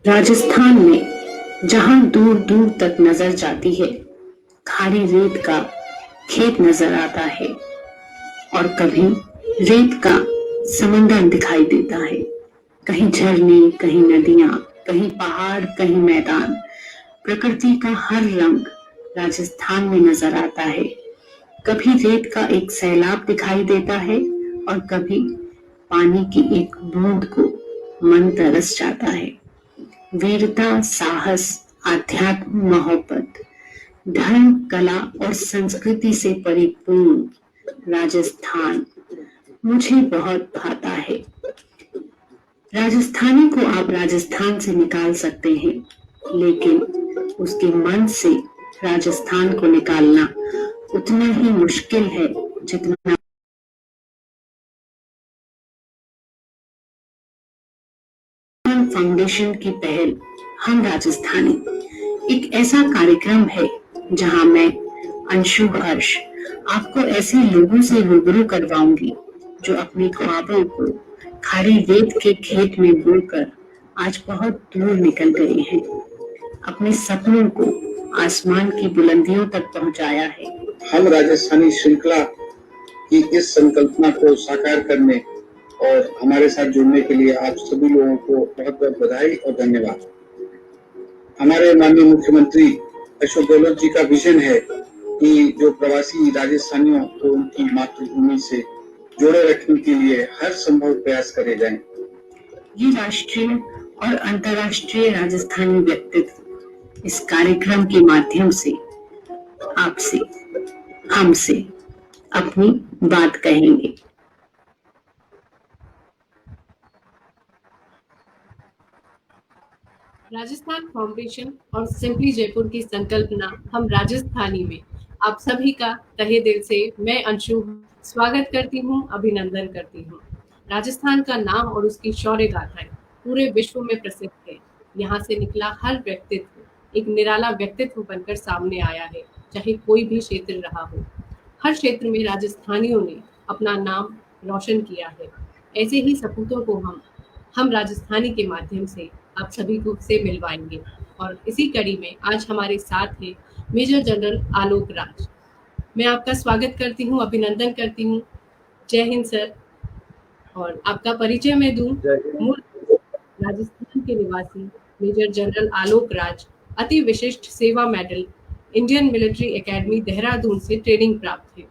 राजस्थान में जहां दूर दूर तक नजर जाती है, खारी रेत का खेत नजर आता है और कभी रेत का समंदर दिखाई देता है। कहीं झरने, कहीं नदियां, कहीं पहाड़, कहीं मैदान। प्रकृति का हर रंग राजस्थान में नजर आता है। कभी रेत का एक सैलाब दिखाई देता है और कभी पानी की एक बूंद को मन तरस जाता है। वीरता, साहस, आध्यात्म, मोहब्बत, धर्म, कला और संस्कृति से परिपूर्ण राजस्थान मुझे बहुत भाता है। राजस्थानी को आप राजस्थान से निकाल सकते हैं, लेकिन उसके मन से राजस्थान को निकालना उतना ही मुश्किल है जितना फाउंडेशन की पहल हम राजस्थानी एक ऐसा कार्यक्रम है जहां मैं अंशु हर्ष आपको ऐसे लोगों से रूबरू करवाऊंगी जो अपने ख्वाबों को खारी रेत के खेत में बोकर आज बहुत दूर निकल गए हैं, अपने सपनों को आसमान की बुलंदियों तक पहुंचाया है। हम राजस्थानी श्रृंखला की इस संकल्पना को साकार करने और हमारे साथ जुड़ने के लिए आप सभी लोगों को बहुत बहुत बधाई और धन्यवाद। हमारे माननीय मुख्यमंत्री अशोक गहलोत जी का विजन है कि जो प्रवासी राजस्थानियों को उनकी मातृभूमि से जोड़े रखने के लिए हर संभव प्रयास करे जाएं। ये राष्ट्रीय और अंतर्राष्ट्रीय राजस्थानी व्यक्तित्व इस कार्यक्रम के माध्यम से आपसे, हमसे अपनी बात कहेंगे। राजस्थान फाउंडेशन और सिंपली जयपुर की संकल्पना हम राजस्थानी में आप सभी का तहे दिल से मैं अंशु स्वागत करती हूँ, अभिनंदन करती हूँ। राजस्थान का नाम और उसकी शौर्य गाथाएं पूरे विश्व में प्रसिद्ध है। यहाँ से निकला हर व्यक्तित्व एक निराला व्यक्तित्व बनकर सामने आया है, चाहे कोई भी क्षेत्र रहा हो। हर क्षेत्र में राजस्थानियों ने अपना नाम रोशन किया है। ऐसे ही सपूतों को हम राजस्थानी के माध्यम से आप सभी को से मिलवाएंगे। और इसी कड़ी में आज हमारे साथ है मेजर जनरल आलोक राज। मैं आपका स्वागत करती हूँ, अभिनंदन करती हूँ। जय हिंद सर। और आपका परिचय मैं दूं। मूल राजस्थान के निवासी मेजर जनरल आलोक राज अति विशिष्ट सेवा medal Indian military academy Dehradun से ट्रेनिंग प्राप्त है।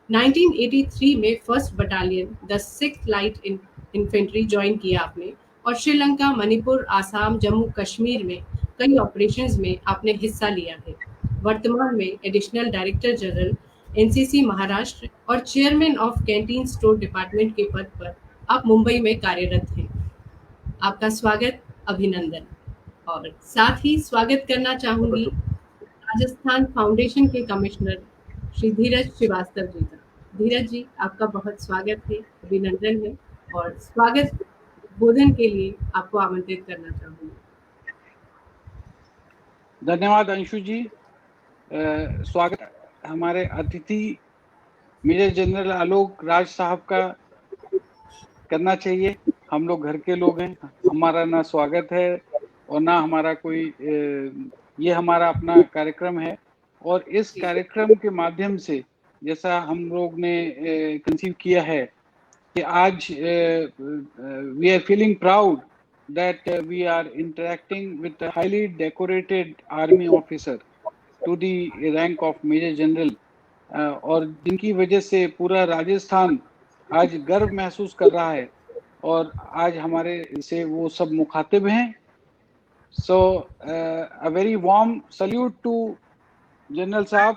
1983 में first battalion the 6th light infantry join किया आपने और श्रीलंका, मणिपुर, आसाम, जम्मू कश्मीर में कई ऑपरेशंस में आपने हिस्सा लिया है। वर्तमान में additional director general NCC Maharashtra और chairman of canteen store department के पद पर आप मुंबई में कार्यरत हैं। आपका स्वागत, अभिनंदन। और साथ ही स्वागत करना चाहूंगी राजस्थान फाउंडेशन के कमिश्नर श्री धीरज श्रीवास्तव जी का। धीरज जी, आपका बहुत स्वागत है, अभिनंदन है और स्वागत बोधन के लिए आपको आमंत्रित करना चाहूंगी। धन्यवाद अंशु जी। स्वागत हमारे अतिथि मेजर जनरल आलोक राज साहब का करना चाहिए। हम लोग घर के लोग हैं, हमारा ना स्वागत है और ना हमारा कोई ये हमारा अपना कार्यक्रम है। और इस कार्यक्रम के माध्यम से जैसा हम लोग ने कंसीव किया है कि आज we are feeling proud that we are interacting with a highly decorated army officer to the rank of Major General और जिनकी वजह से पूरा राजस्थान आज गर्व महसूस कर रहा है और आज हमारे से वो सब मुखातिब हैं। So a very warm salute to general साहब।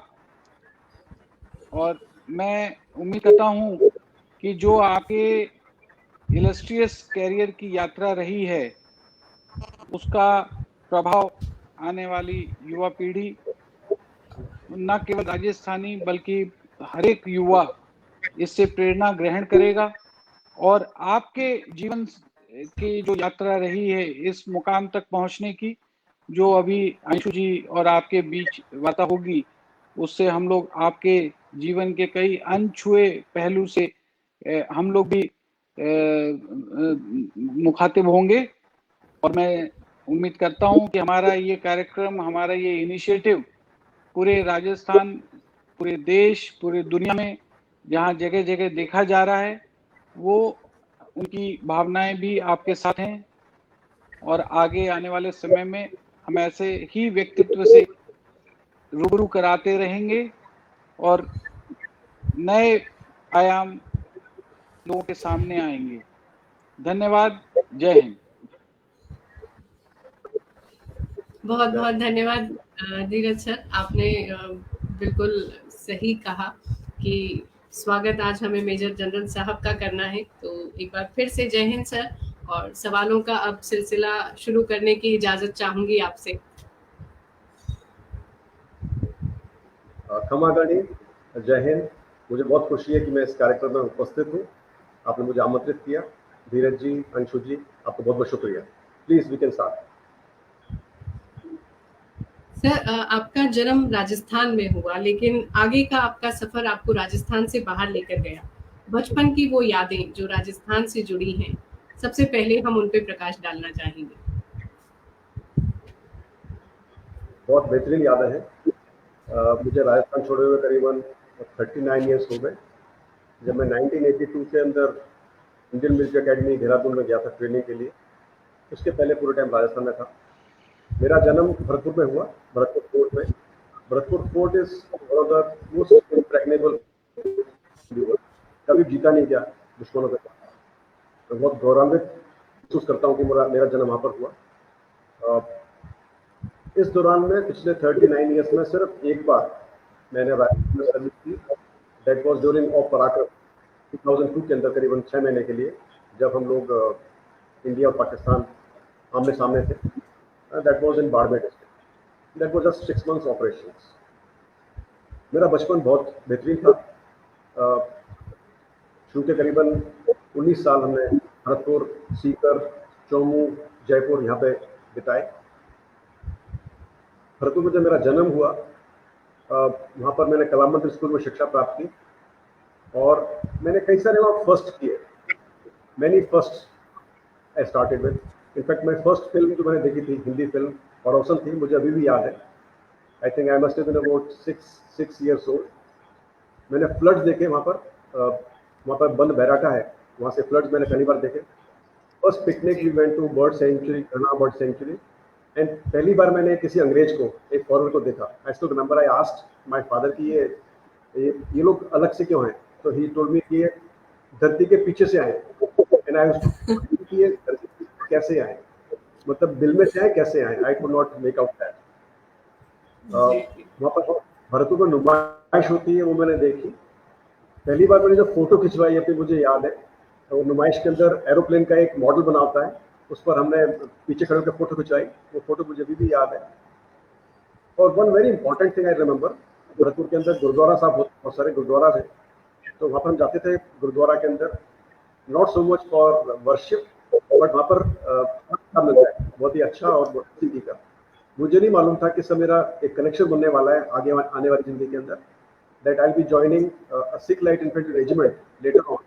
और मैं उम्मीद करता हूँ कि जो आपके इलस्ट्रियस कैरियर की यात्रा रही है उसका प्रभाव आने वाली युवा पीढ़ी, न केवल राजस्थानी बल्कि हर एक युवा इससे प्रेरणा ग्रहण करेगा और आपके जीवन की जो यात्रा रही है इस मुकाम तक पहुंचने की, जो अभी अंशु जी और आपके बीच वार्ता होगी, उससे हम लोग आपके जीवन के कई अनछुए पहलू से हम लोग भी मुखातिब होंगे। और मैं उम्मीद करता हूं कि हमारा ये कार्यक्रम, हमारा ये इनिशिएटिव पूरे राजस्थान, पूरे देश, पूरे दुनिया में जहां जगह जगह देखा जा रहा है, वो उनकी भावनाएं भी आपके साथ हैं। और आगे आने वाले समय में हम ऐसे ही व्यक्तित्व से रूबरू कराते रहेंगे और नए आयाम लोगों के सामने आएंगे। धन्यवाद। जय हिंद। बहुत बहुत धन्यवाद धीरज सर, आपने बिल्कुल सही कहा कि स्वागत आज हमें मेजर जनरल साहब का करना है। तो एक बार फिर से जय हिंद सर, और सवालों का अब सिलसिला शुरू करने की इजाजत चाहूंगी आपसे। खमागणी, जय हिंद। मुझे बहुत खुशी है कि मैं इस कार्यक्रम में उपस्थित हूँ। आपने मुझे आमंत्रित किया। धीरज जी, अंशु जी, आपको बहुत बहुत शुक्रिया। Please we can start. Sir, आपका जन्म राजस्थान में हुआ, लेकिन आगे का आपका सफर आपको राजस्थान से बाहर लेकर गया। बचपन की वो यादें जो राजस्थान से जुड़ी हैं, सबसे पहले हम उन पे प्रकाश डालना चाहेंगे। बहुत बेहतरीन यादें हैं। मुझे राजस्थान छोड़े हुए करीबन 39 ईयर्स हो गए। जब मैं 1982 के अंदर इंडियन मिलिट्री अकेडमी देहरादून में गया था ट्रेनिंग के लिए, उसके पहले पूरे टाइम राजस्थान में था। मेरा जन्म भरतपुर में हुआ, भरतपुर फोर्ट में। Bharatpur fort is one of the most impregnable, कभी जीता नहीं गया दुश्मनों के साथ। तो बहुत गौरवान्वित महसूस करता हूँ कि मेरा जन्म वहाँ पर हुआ। इस दौरान में पिछले 39 ईयर्स में सिर्फ एक बार मैंने राजस्थान में सर्विस की। दैट वाज ड्यूरिंग ऑफ पराक्रम 2002 के अंदर, करीबन 6 महीने के लिए, जब हम लोग इंडिया और पाकिस्तान आमने सामने थे। That was in Barmer district. That was just 6 months operations. मेरा बचपन बहुत बेहतरीन था। शुरू के करीबन 19 साल हमने भरतपुर, सीकर, चौमू, जयपुर यहाँ पे बिताए। भरतपुर में जब मेरा जन्म हुआ, वहाँ पर मैंने कला मंदिर स्कूल में शिक्षा प्राप्त की और मैंने कई सारे वहाँ फर्स्ट किए। Many first I started with. In fact my first film जो मैंने देखी थी, हिंदी फिल्म पड़ोसन थी, मुझे अभी भी याद है। I think I must have been about 6 years old। मैंने फ्लड्स देखे वहाँ पर बंद बैराटा है, वहाँ से फ्लड्स मैंने पहली बार देखे। First picnic we went to bird sanctuary, Ghana bird sanctuary. And पहली बार मैंने किसी अंग्रेज को, एक फॉरेनर को देखा। I still remember I asked my father कि ये लोग अलग से क्यों हैं। तो ही टोल्ड मी कि ये धरती के पीछे से आए। एंड आई कि ये धरती के कैसे आए, मतलब दिल में से आए, कैसे आए। I could not make out that. वहाँ पर भरतपुर में नुमाइश होती है, वो मैंने देखी। पहली बार मैंने जब फोटो खिंचवाई है, मुझे याद है, तो नुमाइश के अंदर एरोप्लेन का एक मॉडल बना होता है, उस पर हमने पीछे खड़े होकर फोटो खिंचवाई। वो फोटो मुझे अभी भी याद है। और one very important thing I remember, Bharatpur के अंदर गुरुद्वारा साहब, बहुत सारे गुरुद्वारा थे। तो वहाँ पर हम जाते थे गुरुद्वारा के अंदर, not so much for worship, but वहाँ पर मिलता है बहुत ही अच्छा और बहुत जिंदगी का। मुझे नहीं मालूम था कि सब मेरा एक कनेक्शन बनने वाला है आगे आने वाली जिंदगी के अंदर। That I be joining a Sikh light infantry regiment later on,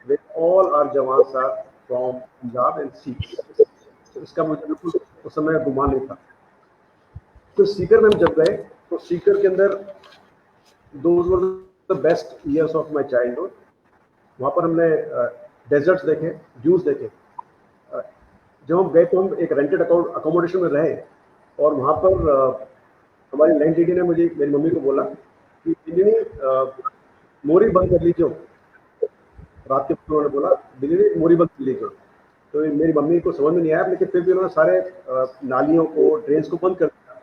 with all our jawans are from Punjab and Sikh. इसका मुझे बिल्कुल उस समय गुमान नहीं था। तो सीकर में हम जब गए, तो सीकर के अंदर those were the best years of my childhood. वहाँ पर हमने डेजर्ट्स देखे, ड्यूज देखे। जब हम गए तो हम एक रेंटेड अकोमोडेशन में रहे, और वहाँ पर हमारी लैंड लेडी ने मुझे, मेरी मम्मी को बोला कि मोरी बंद कर लीजिए। रात के उन्होंने बोला दिल्ली मोरी बंद कर लीजिए। तो मेरी मम्मी को समझ में नहीं आया, लेकिन फिर भी उन्होंने सारे नालियों को, ड्रेन्स को बंद कर दिया।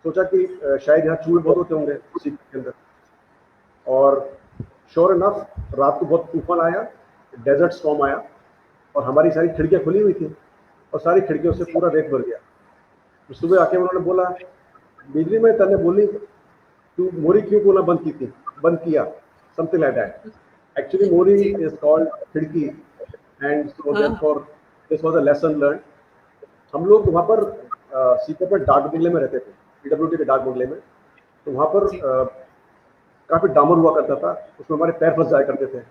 सोचा कि शायद यहाँ चूहे बहुत होते होंगे उसी के अंदर। और श्योर इनफ रात को बहुत तूफान आया, डेजर्ट स्टॉर्म आया, और हमारी सारी खिड़कियाँ खुली हुई थी और सारी खिड़कियों से पूरा रेत भर गया। तो सुबह आके उन्होंने बोला, बिजली में तने बोली तू मोरी क्यों बोला बंद किया, something like that. Actually mori is called khidki, and so therefore this was a lesson learn. हम लोग वहाँ पर सीकर पर डाक बंगले में रहते थे, पीडब्ल्यूडी के डाक बंगले में। तो वहाँ पर काफ़ी डामर हुआ करता था, उसमें हमारे पैर फंस जाया करते थे।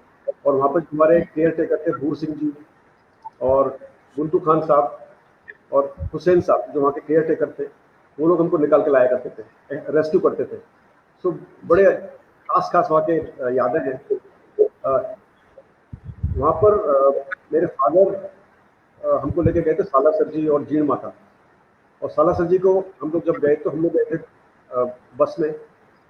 और वहाँ पर हमारे केयर टेकर थे भूर सिंह जी और गुंटू खान साहब, और हुसैन साहब जो वहाँ के केयर टेकर थे, वो लोग हमको निकाल के लाया करते थे, रेस्क्यू करते थे। सो बड़े खास खास वहाँ के यादें हैं। वहाँ पर मेरे फादर हमको लेके गए थे सालासर जी और जीण माता, और सालासर जी को हम लोग जब गए तो हम लोग गए थे बस में,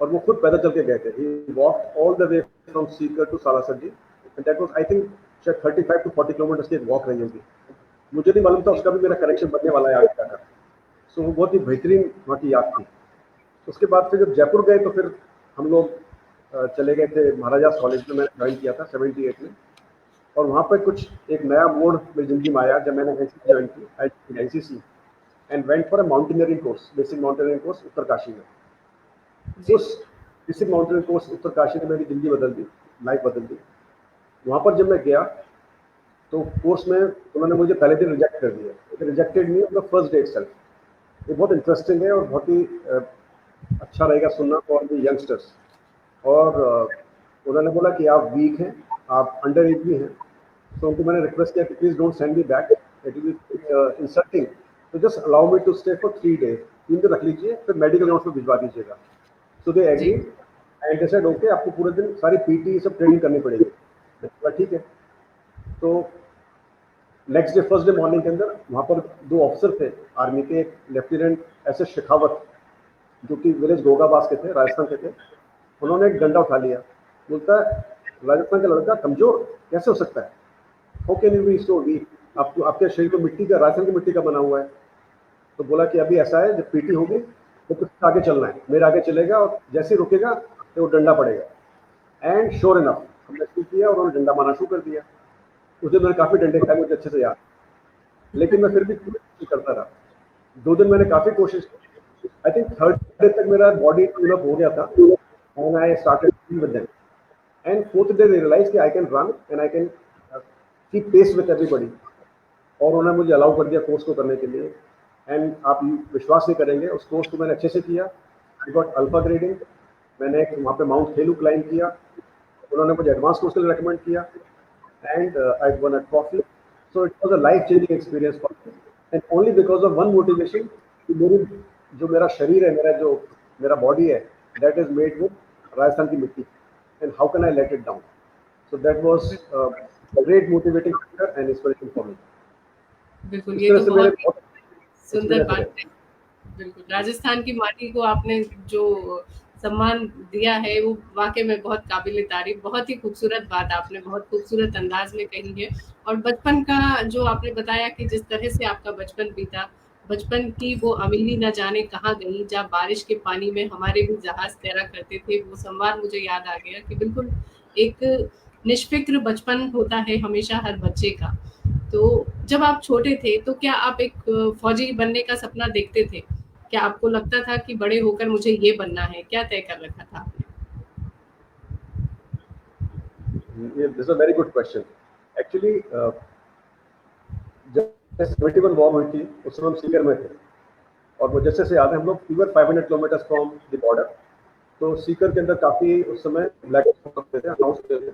और वो खुद पैदल चल के गए थे। He walk all the way from Sikar to Salasar ji, and that was I think शायद 35 to 40 किलोमीटर की एक वॉक रही होगी। मुझे नहीं मालूम था उसका भी मेरा कनेक्शन बनने वाला है आगे का। सो वो बहुत ही बेहतरीन वहाँ की याद थी। उसके बाद फिर जब जयपुर गए तो फिर हम लोग चले गए थे महाराजा कॉलेज में, मैंने ज्वाइन किया था 78 में, और वहाँ पर कुछ एक नया मोड़ मेरी जिंदगी में आया जब मैंने एनसीसी ज्वाइन की, NCC, and went for a mountaineering course, basic mountaineering course Uttarkashi में। उस बेसिक माउंटेनियरिंग कोर्स उत्तरकाशी ने मेरी जिंदगी बदल दी, लाइफ बदल दी। वहाँ पर जब मैं गया तो कोर्स में उन्होंने मुझे पहले दिन रिजेक्ट कर दिया, rejected me on the first day itself. ये बहुत इंटरेस्टिंग है और बहुत ही अच्छा रहेगा सुनना फॉर द यंगस्टर्स। और उन्होंने बोला कि आप वीक हैं, आप अंडर एज भी हैं, तो उनको मैंने रिक्वेस्ट किया कि please don't send me back, it will be insulting, तो just allow me to stay for 3 days, 3 दिन रख लीजिए, फिर मेडिकल नोट्स में भिजवा दीजिएगा। So they agree and they said okay, आपको पूरे दिन सारी पीटी सब ट्रेनिंग करनी पड़ेगी। बोला ठीक है। तो next day first day morning के अंदर वहाँ पर 2 ऑफिसर थे आर्मी के, एक लेफ्टिनेंट एस एस शेखावत जो कि विलेज गोगाबास के थे, राजस्थान के थे। उन्होंने एक डंडा उठा लिया, बोलता है राजस्थान का लड़का कमजोर कैसे हो सकता है, how can you be so weak, आपको आपके शरीर को मिट्टी का, राजस्थान की मिट्टी का बना हुआ है। तो बोला कि अभी ऐसा है, जब पीटी होगी तो कुछ आगे चलना है, मेरे आगे चलेगा और जैसे ही रुकेगा तो वो डंडा पड़ेगा। एंड श्योर इनफ हमने शुरू किया और उन्होंने डंडा मारना शुरू कर दिया। उस दिन मैंने काफ़ी डंडे खाए, मुझे अच्छे से याद, लेकिन मैं फिर भी कोशिश करता रहा। 2 दिन मैंने काफ़ी कोशिश की। आई थिंक 3rd डे तक मेरा बॉडी ट्यून अप हो गया था and I started with them. And 4th day they realise कि I can run and I can keep pace with everybody, और उन्होंने मुझे अलाउ कर दिया कोर्स को करने के लिए। एंड आप विश्वास नहीं करेंगे, उस कोर्स को मैंने अच्छे से किया। I got alpha grading. मैंने वहाँ पे माउंट खेलू क्लाइंब किया, उन्होंने मुझे एडवांस कोर्स के लिए रिकमेंड किया, and I one a trophy. So it was a life changing experience for me, and only because of one motivation कि मेरा शरीर है, मेरा बॉडी है, that is made with Rajasthan की मिट्टी, and how can I let it down. So that was great motivating factor and inspiration for me. बिल्कुल, ये तो बहुत सुंदर बात है। बिल्कुल, राजस्थान की माटी को आपने जो सम्मान दिया है वो वाकई में बहुत काबिल तारीफ, बहुत ही खूबसूरत बात आपने बहुत खूबसूरत अंदाज में कही है। और बचपन का जो आपने बताया कि जिस तरह से आपका बचपन बीता, बचपन की वो अमीरी न जाने कहाँ गई, जहाँ बारिश के पानी में हमारे भी जहाज तैरा करते थे, वो संवार मुझे याद आ गया कि बिल्कुल एक निष्फिक्र बचपन होता है हमेशा हर बच्चे का। तो जब आप छोटे थे तो क्या आप एक फौजी बनने का सपना देखते थे? क्या आपको लगता था कि बड़े होकर मुझे ये बनना है? क्या तय कर रखा था आपने? This is a very good question. Actually जब 71 वॉर हुई थी उस समय हम सीकर में थे, और वो जैसे से याद है हम लोग fever 500 kilometre from the border, तो सीकर के अंदर काफ़ी उस समय ब्लैकआउट होते थे, अनाउंस होते थे,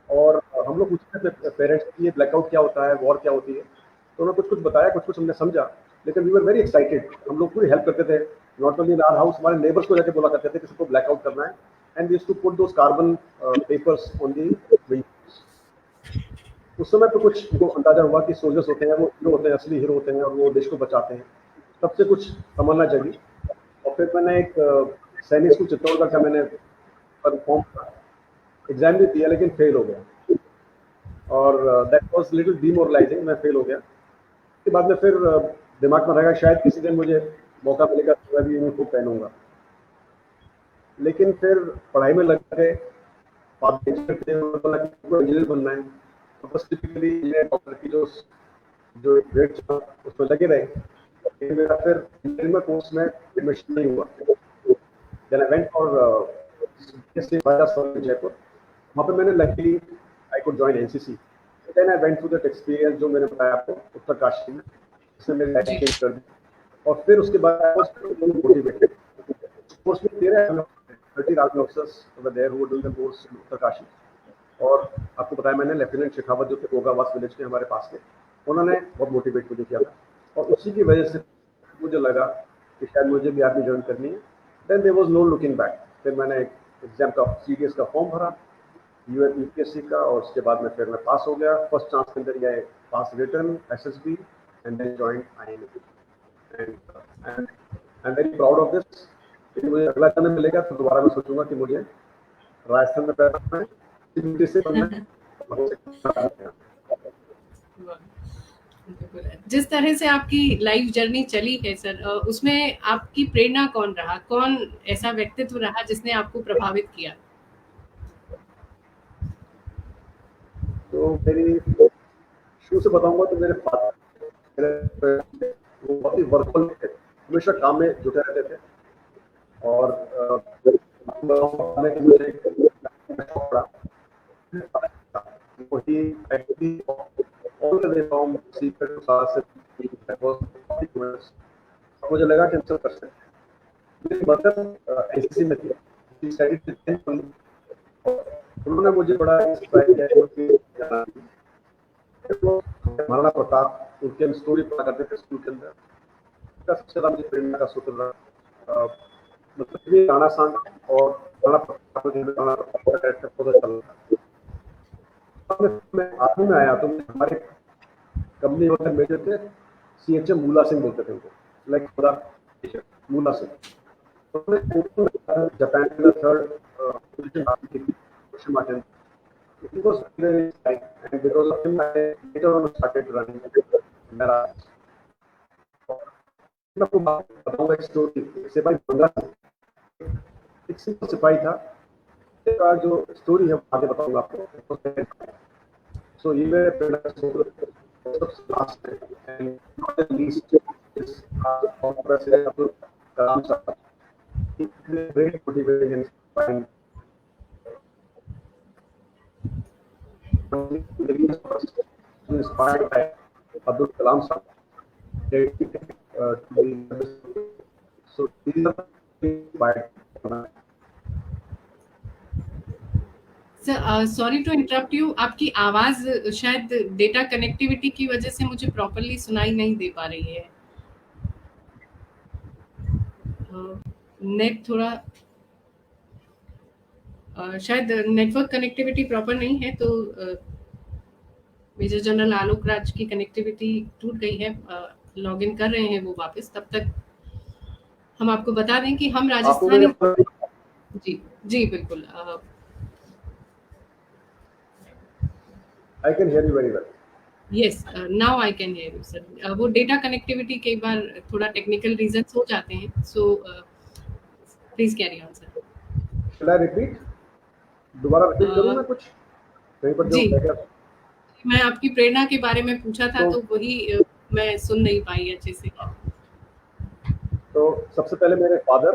और हम लोग पूछते थे पेरेंट्स कि ये ब्लैकआउट क्या होता है, वॉर क्या होती है, तो उन्होंने कुछ कुछ बताया, कुछ कुछ हमने समझा, लेकिन वी वर वेरी एक्साइटेड। हम लोग पूरी हेल्प करते थे, not only in our house, हमारे नेबर्स को जाके बोला करते थे कि सबको ब्लैकआउट करना है, and we used to put those carbon papers on the windows. उस समय तो कुछ उनको अंदाजा हुआ कि सोल्जर्स होते हैं, वो हीरो होते हैं, असली हीरो होते हैं, और वो देश को बचाते हैं, तब से कुछ तमन्ना जगी। और फिर मैंने एक सैनिक स्कूल चित्तौड़गढ़ का मैंने परफॉर्म एग्जाम भी दिया, लेकिन फेल हो गया, और दैट वाज लिटिल डीमोरलाइजिंग, मैं फेल हो गया। उसके बाद में फिर दिमाग में रहेगा शायद किसी दिन मुझे मौका मिलेगा तो मैं भी यूनिफॉर्म पहनूंगा, लेकिन फिर पढ़ाई में लग गए, इंजीनियर बनना है, टिपिकली डॉक्टर की जो ग्रेड था उसमें लगे रहे, लेकिन मेरा फिर इंजीनियरिंग कोर्स में एडमिशन नहीं हुआ। Then I went for Jaipur, वहाँ पे मैंने luckily I could join NCC. Then I went through that experience जो मैंने बताया आपको उत्तरकाशी में, इसने मेरी लाइफ चेंज कर दी। और फिर उसके बाद आई वाज मोटिवेटेड। कोर्स में 30 army officers were there who were doing the course in Uttarkashi, और आपको बताया मैंने लेफ्टिनेंट शेखावत जो थे गोगाबास विलेज के हमारे पास के, उन्होंने बहुत मोटिवेट मुझे किया था। और उसी की वजह से मुझे लगा कि शायद मुझे भी आर्मी ज्वाइन करनी है। Then there was no looking back. फिर मैंने एक एग्जाम का सीडीएस का फॉर्म भरा यूपीएससी का, और उसके बाद में फिर मैं पास हो गया। फर्स्ट चांस के अंदर ये pass return SSB and then join IMA and I am very proud of this. यदि मुझे अगला जन्म मिलेगा तो दोबारा मैं सोचूंगा कि मुझे राजस्थान में पैदा होना है, सिटी से बनना है। जिस तरह से आपकी लाइफ जर्नी चली है सर, उसमें आपकी प्रेरणा कौन रहा, कौन ऐसा व्यक्तित्व रहा जिसने आपको प्रभावित किया? तो मेरी शुरू से बताऊंगा तो मेरे फादर वो बहुत ही वर्कहोलिक थे, हमेशा काम में जुटे रहते थे। और मुझे वही actually all the way from secret to मुझे लगा कि हम सब कर सकते हैं। मेरी मदर एनसीसी में थी, उन्होंने मुझे बड़ा इंस्पायर किया। महाराणा प्रताप उनके हम स्टोरी पढ़ा करते थे स्कूल के अंदर, सबसे ज्यादा मुझे प्रेरणा का सूत्र रहा। मतलब राणा सांग और राणा प्रताप का कैरेक्टर बहुत अच्छा लगा। मैं आर्मी में आया तो हमारे कंपनी वाले मेजर थे सीएचएम मूला सिंह बोलते थे उनको, लाइक मूला सिंह। जापान में थर्ड पोजीशन हासिल की थी। It was very exciting, and because of him, I later on started running marathons. मैं आपको बताऊंगा एक स्टोरी। सिपाही बंगा एक सिंपल सिपाही था, इसका जो स्टोरी है आगे बताऊंगा आपको। सो ये मेरे प्रेरणा सबसे लास्ट है and not the least is president Abdul Kalam साहब। Great motivating and inspiring inspired by Abdul Kalam sir. So these are inspired. Sir sorry to interrupt you, आपकी आवाज शायद डेटा कनेक्टिविटी की वजह से मुझे प्रॉपर्ली सुनाई नहीं दे पा रही है। नेट थोड़ा शायद नेटवर्क कनेक्टिविटी प्रॉपर नहीं है, तो मेजर जनरल आलोक राज की कनेक्टिविटी टूट गई है। लॉग इन कर रहे हैं वो वापस। तब तक हम आपको बता दें कि हम राजस्थानी जी बिल्कुल। I can hear you very well. Yes, now I can hear you sir. वो डेटा कनेक्टिविटी कई बार थोड़ा टेक्निकल रीजंस हो जाते हैं, so please carry on sir. Shall I repeat? दोबारा रिपीट करूं मैं कुछ कहीं पर जो जी, मैं आपकी प्रेरणा के बारे में पूछा था तो वही मैं सुन नहीं पाई अच्छे से। तो सबसे पहले मेरे फादर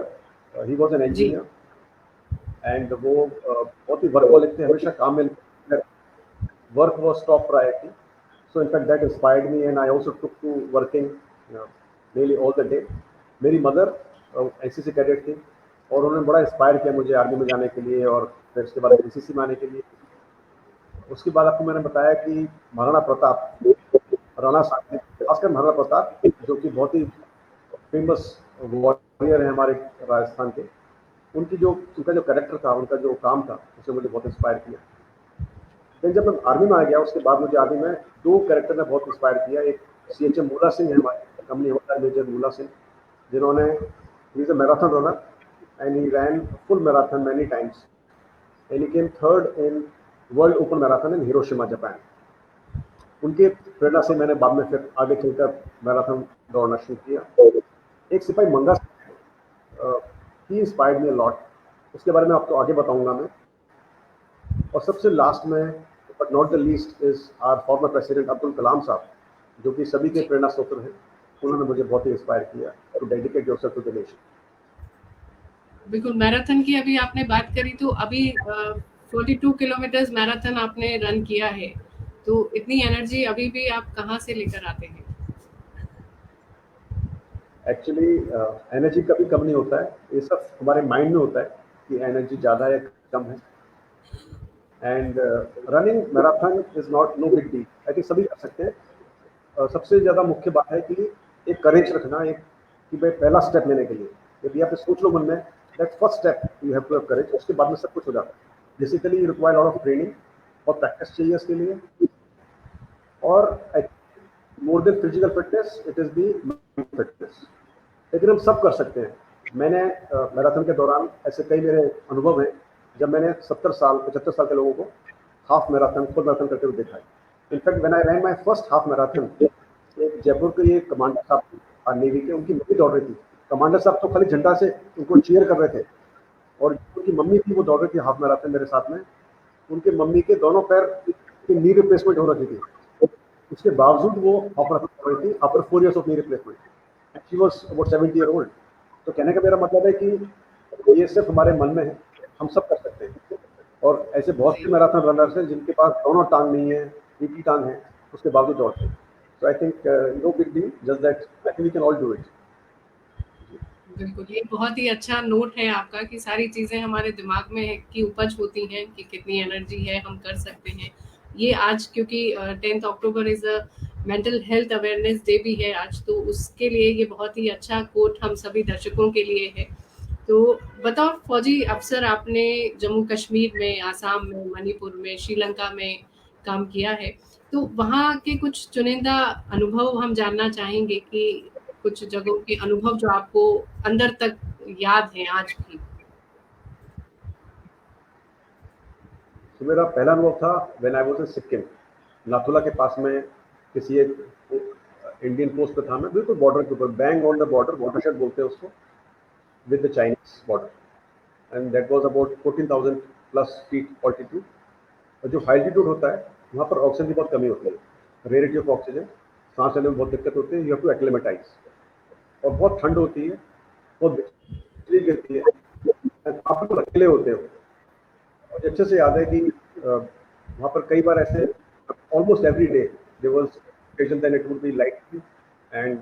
ही वाज एन इंजीनियर एंड वो बहुत ही वर्कहोलिक थे, हमेशा काम में work was top priority. So in fact that inspired me and I also took to working daily all the day. मेरी मदर एनसीसी कैडेट थी और उन्होंने बड़ा इंस्पायर किया मुझे आर्मी में जाने के लिए और फिर उसके बाद एनसीसी में आने के लिए। उसके बाद आपको मैंने बताया कि महाराणा प्रताप, राणा सांग, खासकर महाराणा प्रताप जो कि बहुत ही फेमस वॉरियर है हमारे राजस्थान के, उनका जो कैरेक्टर था, उनका जो काम था, उसे मुझे बहुत इंस्पायर किया। फिर जब मैं आर्मी में आ गया उसके बाद मुझे आर्मी में दो कैरेक्टर ने बहुत इंस्पायर किया। एक सीएचएम मूला सिंह है, हमारे कंपनी होता है मेजर मूला सिंह, जिन्होंने he is a marathon runner and he ran full marathon many times and he came third in world open marathon in Hiroshima Japan. उनके प्रेरणा से मैंने बाद में फिर आगे चलकर मैराथन दौड़ना शुरू किया। एक सिपाही मंगा ही इंस्पायर्ड मी अ लॉट, उसके बारे में आपको आगे बताऊंगा मैं। और सबसे लास्ट में but not the least is our former president Abdul Kalam साहब, जो कि सभी के प्रेरणा स्रोत हैं। उन्होंने मुझे बहुत ही इंस्पायर किया to dedicate yourself to the nation. बिल्कुल, मैराथन की अभी आपने बात करी तो अभी 42 किलोमीटर मैराथन आपने रन किया है, तो इतनी एनर्जी अभी भी आप कहाँ से लेकर आते हैं? एक्चुअली एनर्जी कभी कम नहीं होता है, ये सब हमारे माइंड में होता है कि एनर्जी ज़्यादा है कम है। And running marathon is not know big deal, I think सभी कर सकते हैं। सबसे ज़्यादा मुख्य बात है कि एक करेज रखना, एक कि भाई पहला स्टेप लेने के लिए यदि आप सोच लो मन में, that first step you have to have courage, उसके बाद में सब कुछ हो जाता है। Basically you require lot of training और प्रैक्टिस चाहिए इसके लिए, और more than physical fitness it is the fitness, लेकिन हम सब कर सकते हैं। मैंने मैराथन के दौरान ऐसे कई मेरे अनुभव हैं जब मैंने 70 साल 75 साल के लोगों को हाफ मैराथन फुल मैराथन करते हुए देखा है। In fact when I ran my first half marathon, एक जयपुर के ये कमांडर साहब नेवी के, उनकी मम्मी दौड़ रही थी। कमांडर साहब तो खाली झंडा से उनको चीयर कर रहे थे, और उनकी मम्मी थी वो दौड़ रही थी हाफ मैराथन मेरे साथ में। उनके मम्मी के दोनों पैर की नी रिप्लेसमेंट हो रखी थी, उसके बावजूद वो हाफ मैराथन दौड़ रही थी after 4 years of knee replacement, and she was about 70 years old। तो कहने का मेरा मतलब है कि ये सिर्फ हमारे मन में है, हम सब कर सकते हैं। और ऐसे बहुत से मैराथन रनर्स हैं जिनके पास दोनों टांग नहीं है, एक ही टांग है, उसके बावजूद दौड़ते हैं। So I think no big deal, just that I think we can all do it. बिल्कुल, ये बहुत ही अच्छा नोट है आपका कि सारी चीज़ें हमारे दिमाग में है की उपज होती हैं कि कितनी एनर्जी है, हम कर सकते हैं। ये आज क्योंकि 10th October is a mental health awareness day भी है आज, तो उसके लिए ये बहुत ही अच्छा कोट हम सभी दर्शकों के लिए है। तो बतौर फौजी अफसर आपने जम्मू कश्मीर में, आसाम में, मणिपुर में, श्रीलंका में काम किया है, तो वहाँ के कुछ चुनिंदा अनुभव हम जानना चाहेंगे कि कुछ जगहों के अनुभव जो आपको अंदर तक याद हैं आज भी। तो मेरा पहला अनुभव था when I was in Sikkim, Nathula के पास में किसी एक इंडियन पोस्ट पे था मैं, बिल्कुल बॉर्डर के ऊपर, bang on the border, watershed बोलते हैं उसको, with the Chinese border, and that was about 14,000 plus feet altitude. और जो हाई एल्टीट्यूड होता है वहाँ पर ऑक्सीजन की बहुत कमी होती है, रेयरिटी ऑफ ऑक्सीजन, सांस लेने में बहुत दिक्कत होती है, यू हैव टू एक्लेमेटाइज, और बहुत ठंड होती है, बहुत बिजली गिरती है, आप बिल्कुल अकेले होते हो। मुझे अच्छे से याद है कि वहाँ पर कई बार ऐसे almost every day there was occasion that it would be light, and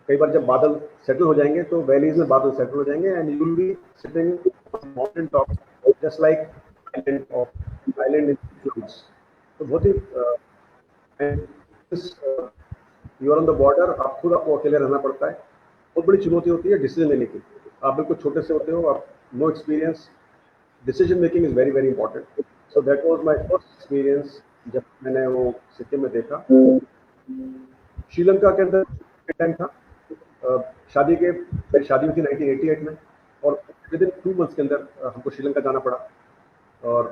कई बार जब बादल सेटल हो जाएंगे तो वैलीज में बादल सेटल हो जाएंगे, and you will be sitting mountain top just like island in clouds. तो बहुत ही you are on the border, आप खुद आपको अकेले रहना पड़ता है, बहुत बड़ी चुनौती होती है डिसीजन लेने की। आप बिल्कुल छोटे से होते हो, आप know experience, decision making is very very important. So that was my first experience जब मैंने वो सिक्किम में देखा। श्रीलंका के अंदर टाइम था, शादी के, मेरी शादी हुई थी 1988 में, और विद इन 2 months के अंदर हमको श्रीलंका जाना पड़ा, और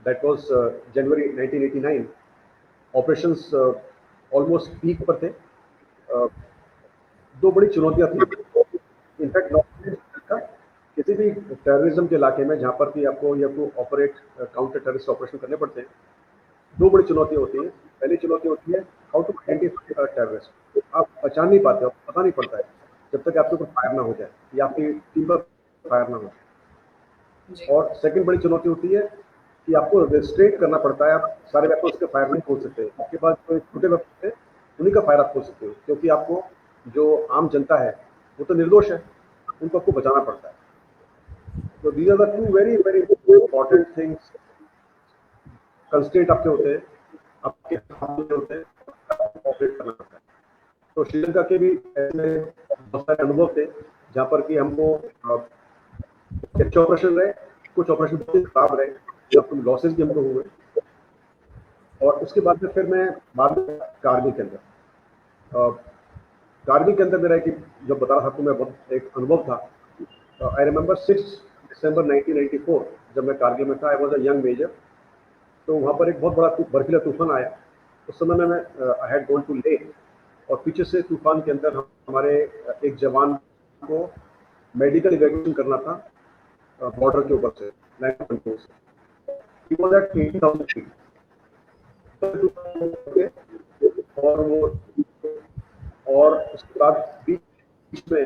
that was January 1989। Operations almost peak पर थे। दो बड़ी चुनौतियाँ थी, इनफैक्ट किसी भी टेररिज्म के इलाके में जहाँ पर भी आपको ऑपरेट काउंटर टेररिस्ट ऑपरेशन करने पड़ते हैं, दो बड़ी चुनौतियाँ होती हैं। पहली चुनौती होती है हाउ टू आइडेंटिफाई टेररिस्ट, आप पहचान नहीं पाते हो, पता नहीं पड़ता है जब तक आपके ऊपर फायर ना हो जाए या आपकी टीम पर फायर ना हो जाए। और सेकंड बड़ी चुनौती होती है कि आपको रेस्ट्रेट करना पड़ता है, आप सारे वेपन्स के फायर नहीं खोल सकते, आपके पास जो छोटे वेपन है उन्हीं का फायर आप खोल सकते हो, क्योंकि आपको जो आम जनता है वो तो निर्दोष है, उनको आपको बचाना पड़ता है। So these are the two very very important things, constraint आपके होते हैं, आपके हाथ में होते हैं, ऑपरेट करना पड़ता है। तो श्रीलंका के भी ऐसे बहुत सारे अनुभव थे जहाँ पर कि हमको अच्छे ऑपरेशन रहे, कुछ ऑपरेशन बहुत खराब रहे, जब कुछ लॉसेज भी हमको हुए। और उसके बाद में फिर मैं बाद में कारगिल के अंदर मेरा एक जब बता रहा था तो मैं बहुत एक अनुभव था। आई रिमेंबर 6 दिसंबर 1994 जब मैं कारगिल में था, I was a young major. तो वहाँ पर एक बहुत बड़ा बर्फीला तूफान आया। उस समय में मैं आई हैड गॉन टू ले, और पीछे से तूफान के अंदर हमारे एक जवान को मेडिकल इवैक्यूएशन करना था बॉर्डर के ऊपर से, लैंड कंट्रोल से। ही वाज एट 80,000 फीट, और उसके बाद बीच में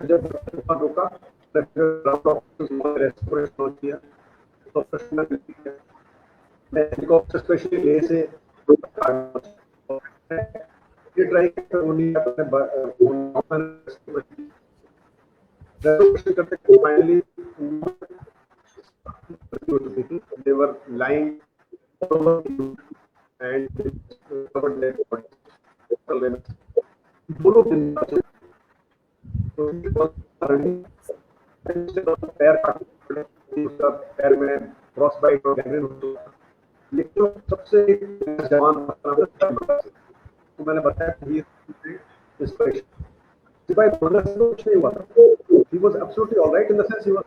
जब तूफान रुका, रेस्टोरेशन किया, तो मैं हेलीकॉप्टर स्पेशली ले से ये ट्राई करते finally they were lying and covered their bodies. दोनों दिन पैर काटने, उसका पैर में क्रॉस बाइट और गैंग्रीन हो चुका था। लेकिन सबसे जवान तो मैंने बताया कि इंस्पिरेशन सिपाही भगत सिंह को कुछ नहीं हुआ था। He was absolutely all right in the sense he was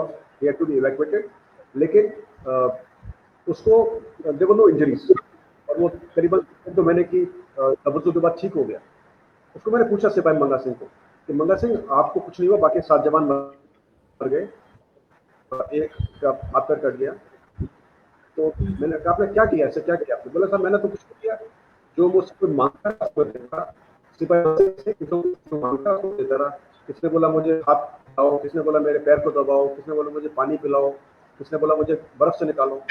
off, he had to be evacuated, लेकिन उसको there were no injuries और वो करीबन 2 महीने की तबज्जुद के बाद ठीक हो गया। उसको मैंने पूछा सिपाही मंगा सिंह को कि मंगा सिंह आपको कुछ नहीं हुआ, बाकी 7 जवान मर गए, एक का हाथ पैर कट गया। तो मैंने कहा आपने क्या किया, ऐसे क्या किया आपने? बोला साहब मैंने तो कुछ नहीं किया, जो मुझसे मांगता है उसको देता। सिपाही मांगता उसको देता रहा। किसने बोला मुझे हाथ पिलाओ, किसने बोला मेरे पैर को दबाओ, किसने बोला मुझे पानी पिलाओ, किसने बोला मुझे बर्फ से निकालो।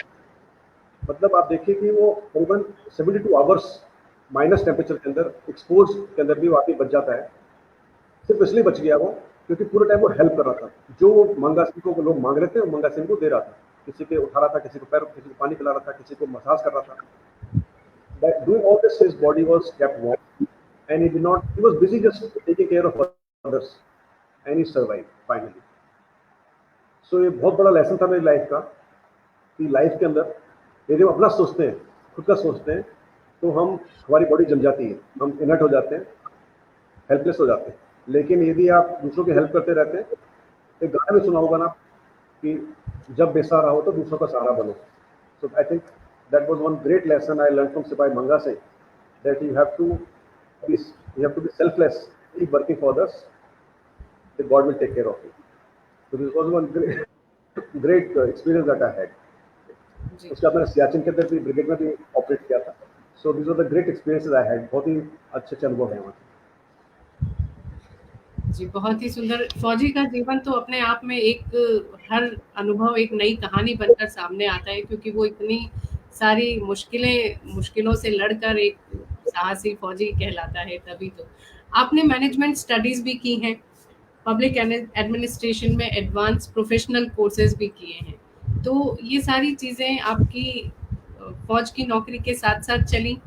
मतलब आप देखिए कि वो करीबन 72 आवर्स माइनस टेम्परेचर के अंदर एक्सपोज के अंदर भी वो आदमी बच जाता है। सिर्फ इसलिए बच गया वो क्योंकि पूरे टाइम वो हेल्प कर रहा था। जो मंगा सिंह को लोग मांग रहे थे वो मंगा सिंह को दे रहा था। किसी के उठा रहा था, किसी को पैर, किसी को पानी पिला रहा था, किसी को मसाज कर रहा था। By doing all this, his body was kept warm, and he did not. He was busy just taking care of others, and he survived finally. So ये बहुत बड़ा लेसन था मेरी लाइफ का कि लाइफ के अंदर यदि हम अपना सोचते हैं, खुद का सोचते हैं, तो हमारी बॉडी जम जाती है, हम इनर्ट हो जाते हैं, हेल्पलेस हो जाते हैं। लेकिन यदि आप दूसरों की हेल्प करते रहते हैं, एक गाने में सुना होगा ना कि जब बेसहारा हो तो दूसरों का सहारा बनो। So I think that was one great lesson I learned from Sipahi Manga Singh, that you have to be selfless, keep working for others, that God will take care of you. So this was one great experience that I had. उसके बाद मैंने सियाचिन के अंदर भी brigade में भी operate किया था। So these are the great experiences I had. बहुत ही अच्छे अनुभव हैं वहाँ। जी, बहुत ही सुंदर। फौजी का जीवन तो अपने आप में एक हर अनुभव एक नई कहानी बनकर सामने आता है, क्योंकि वो इतनी सारी मुश्किलों से लड़कर एक साहसी फौजी कहलाता है। तभी तो आपने मैनेजमेंट स्टडीज भी की हैं, पब्लिक एडमिनिस्ट्रेशन में एडवांस प्रोफेशनल कोर्सेज भी किए हैं। तो ये सारी चीज़ें आपकी फौज की नौकरी के साथ साथ चली।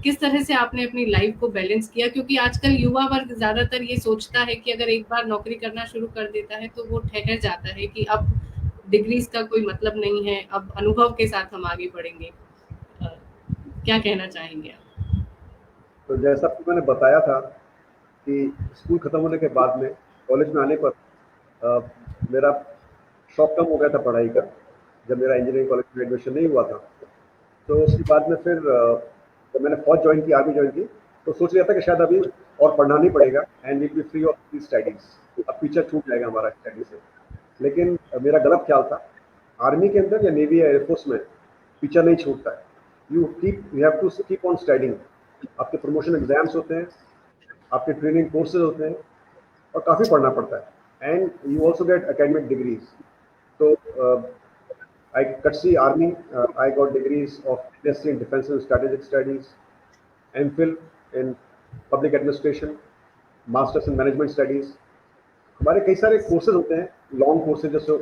किस तरह से आपने अपनी लाइफ को बैलेंस किया? क्योंकि आजकल युवा वर्ग ज़्यादातर ये सोचता है कि अगर एक बार नौकरी करना शुरू कर देता है तो वो ठहर जाता है कि अब डिग्रीज का कोई मतलब नहीं है, अब अनुभव के साथ हम आगे बढ़ेंगे। क्या कहना चाहेंगे आप? तो जैसा कि मैंने बताया था कि स्कूल खत्म होने के बाद में कॉलेज में आने पर मेरा शौक कम हो गया था पढ़ाई का, जब मेरा इंजीनियरिंग कॉलेज में एडमिशन नहीं हुआ था। तो उसके बाद में फिर जब मैंने फौज ज्वाइन की, आर्मी ज्वाइन की, तो सोच लिया था कि शायद अभी और पढ़ना नहीं पड़ेगा and will be free of the studies, अब पीछे छूट जाएगा हमारा स्टडी से। लेकिन मेरा गलत ख्याल था। आर्मी के अंदर या नेवी या एयरफोर्स में पीछा नहीं छूटता है। You have to keep on studying. आपके प्रमोशन एग्जाम्स होते हैं, आपके ट्रेनिंग कोर्सेज होते हैं और काफ़ी पढ़ना पड़ता है, and you also get academic degrees. तो I courtesy Army, I got degrees of MSc in Defense and Strategic Studies, MPhil in Public Administration, Masters in Management Studies. हमारे कई सारे कोर्सेज होते हैं, लॉन्ग कोर्सेज जैसे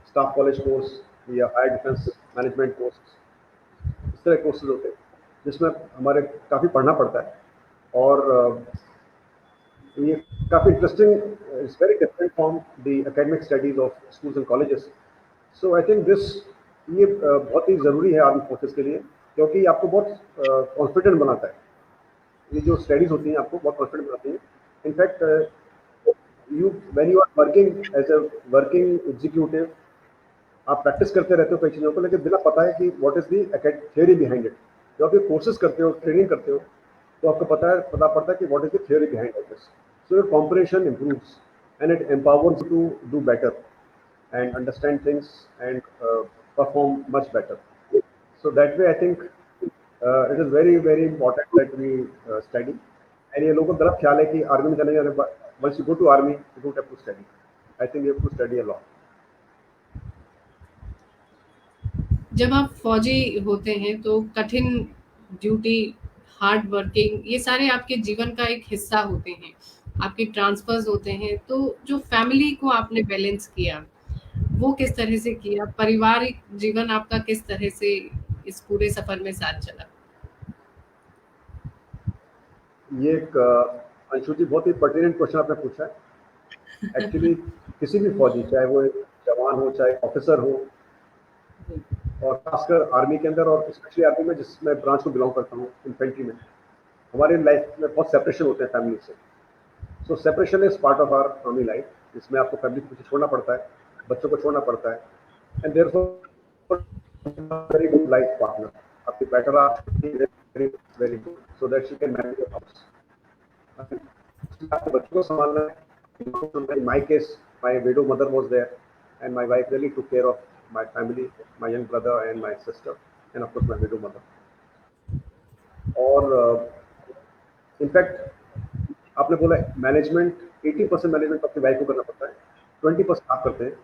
स्टाफ कॉलेज कोर्स या higher defence management course, इस तरह courses होते हैं जिसमें हमारे काफ़ी पढ़ना पड़ता है। और ये काफ़ी interesting, it's very different from the academic studies of schools and colleges. So I think ये बहुत ही ज़रूरी है आर्मी फोर्सेस के लिए, क्योंकि आपको बहुत कॉन्फिडेंट बनाता है। ये जो स्टडीज़ होती हैं आपको बहुत कॉन्फिडेंट बनाती हैं। In fact when you are working as a working executive, आप प्रैक्टिस करते रहते हो कई चीज़ों को, लेकिन बिना पता है कि what is the theory behind it. जब आप ये कोर्सेज करते हो, ट्रेनिंग करते हो, तो आपको पता पड़ता है कि what is the theory behind it. So your comprehension improves and it empowers to do better and understand things and perform much better. So that way I think it is very very important that we study. And ये लोगों को गलत ख्याल है कि army में जाने के बाद once you go to army you don't have to study. I think you have to study a lot. जब आप फौजी होते हैं तो कठिन ड्यूटी, हार्ड वर्किंग, ये सारे आपके जीवन का एक हिस्सा होते हैं, आपके ट्रांसफर्स होते हैं। तो जो फैमिली को आपने बैलेंस किया, वो किस तरह से किया? पारिवारिक जीवन आपका किस तरह से इस पूरे सफर में साथ चला? ये एक अंशु जी बहुत ही पर्टिनेंट क्वेश्चन आपने पूछा है। एक्चुअली किसी भी फौजी, चाहे वो एक जवान हो चाहे ऑफिसर हो, और खासकर आर्मी के अंदर और स्पेशली आर्मी में जिसमें ब्रांच को बिलोंग करता हूँ, इन्फेंट्री में, हमारे लाइफ में बहुत सेपरेशन होते हैं फैमिली से। So separation is part of our army life, जिसमें आपको फैमिली को पीछे छोड़ना पड़ता है, बच्चों को छोड़ना पड़ता है, and therefore very good life partner, आपकी better are very very good, so that she can manage your house. बच्चों को संभालना है। In my case, my widow mother was there, and my wife really took care of my family, my young brother and my sister, and of course my widow mother. और in fact आपने बोला management 80% management अपनी wife को करना पड़ता है, 20% आप करते हैं।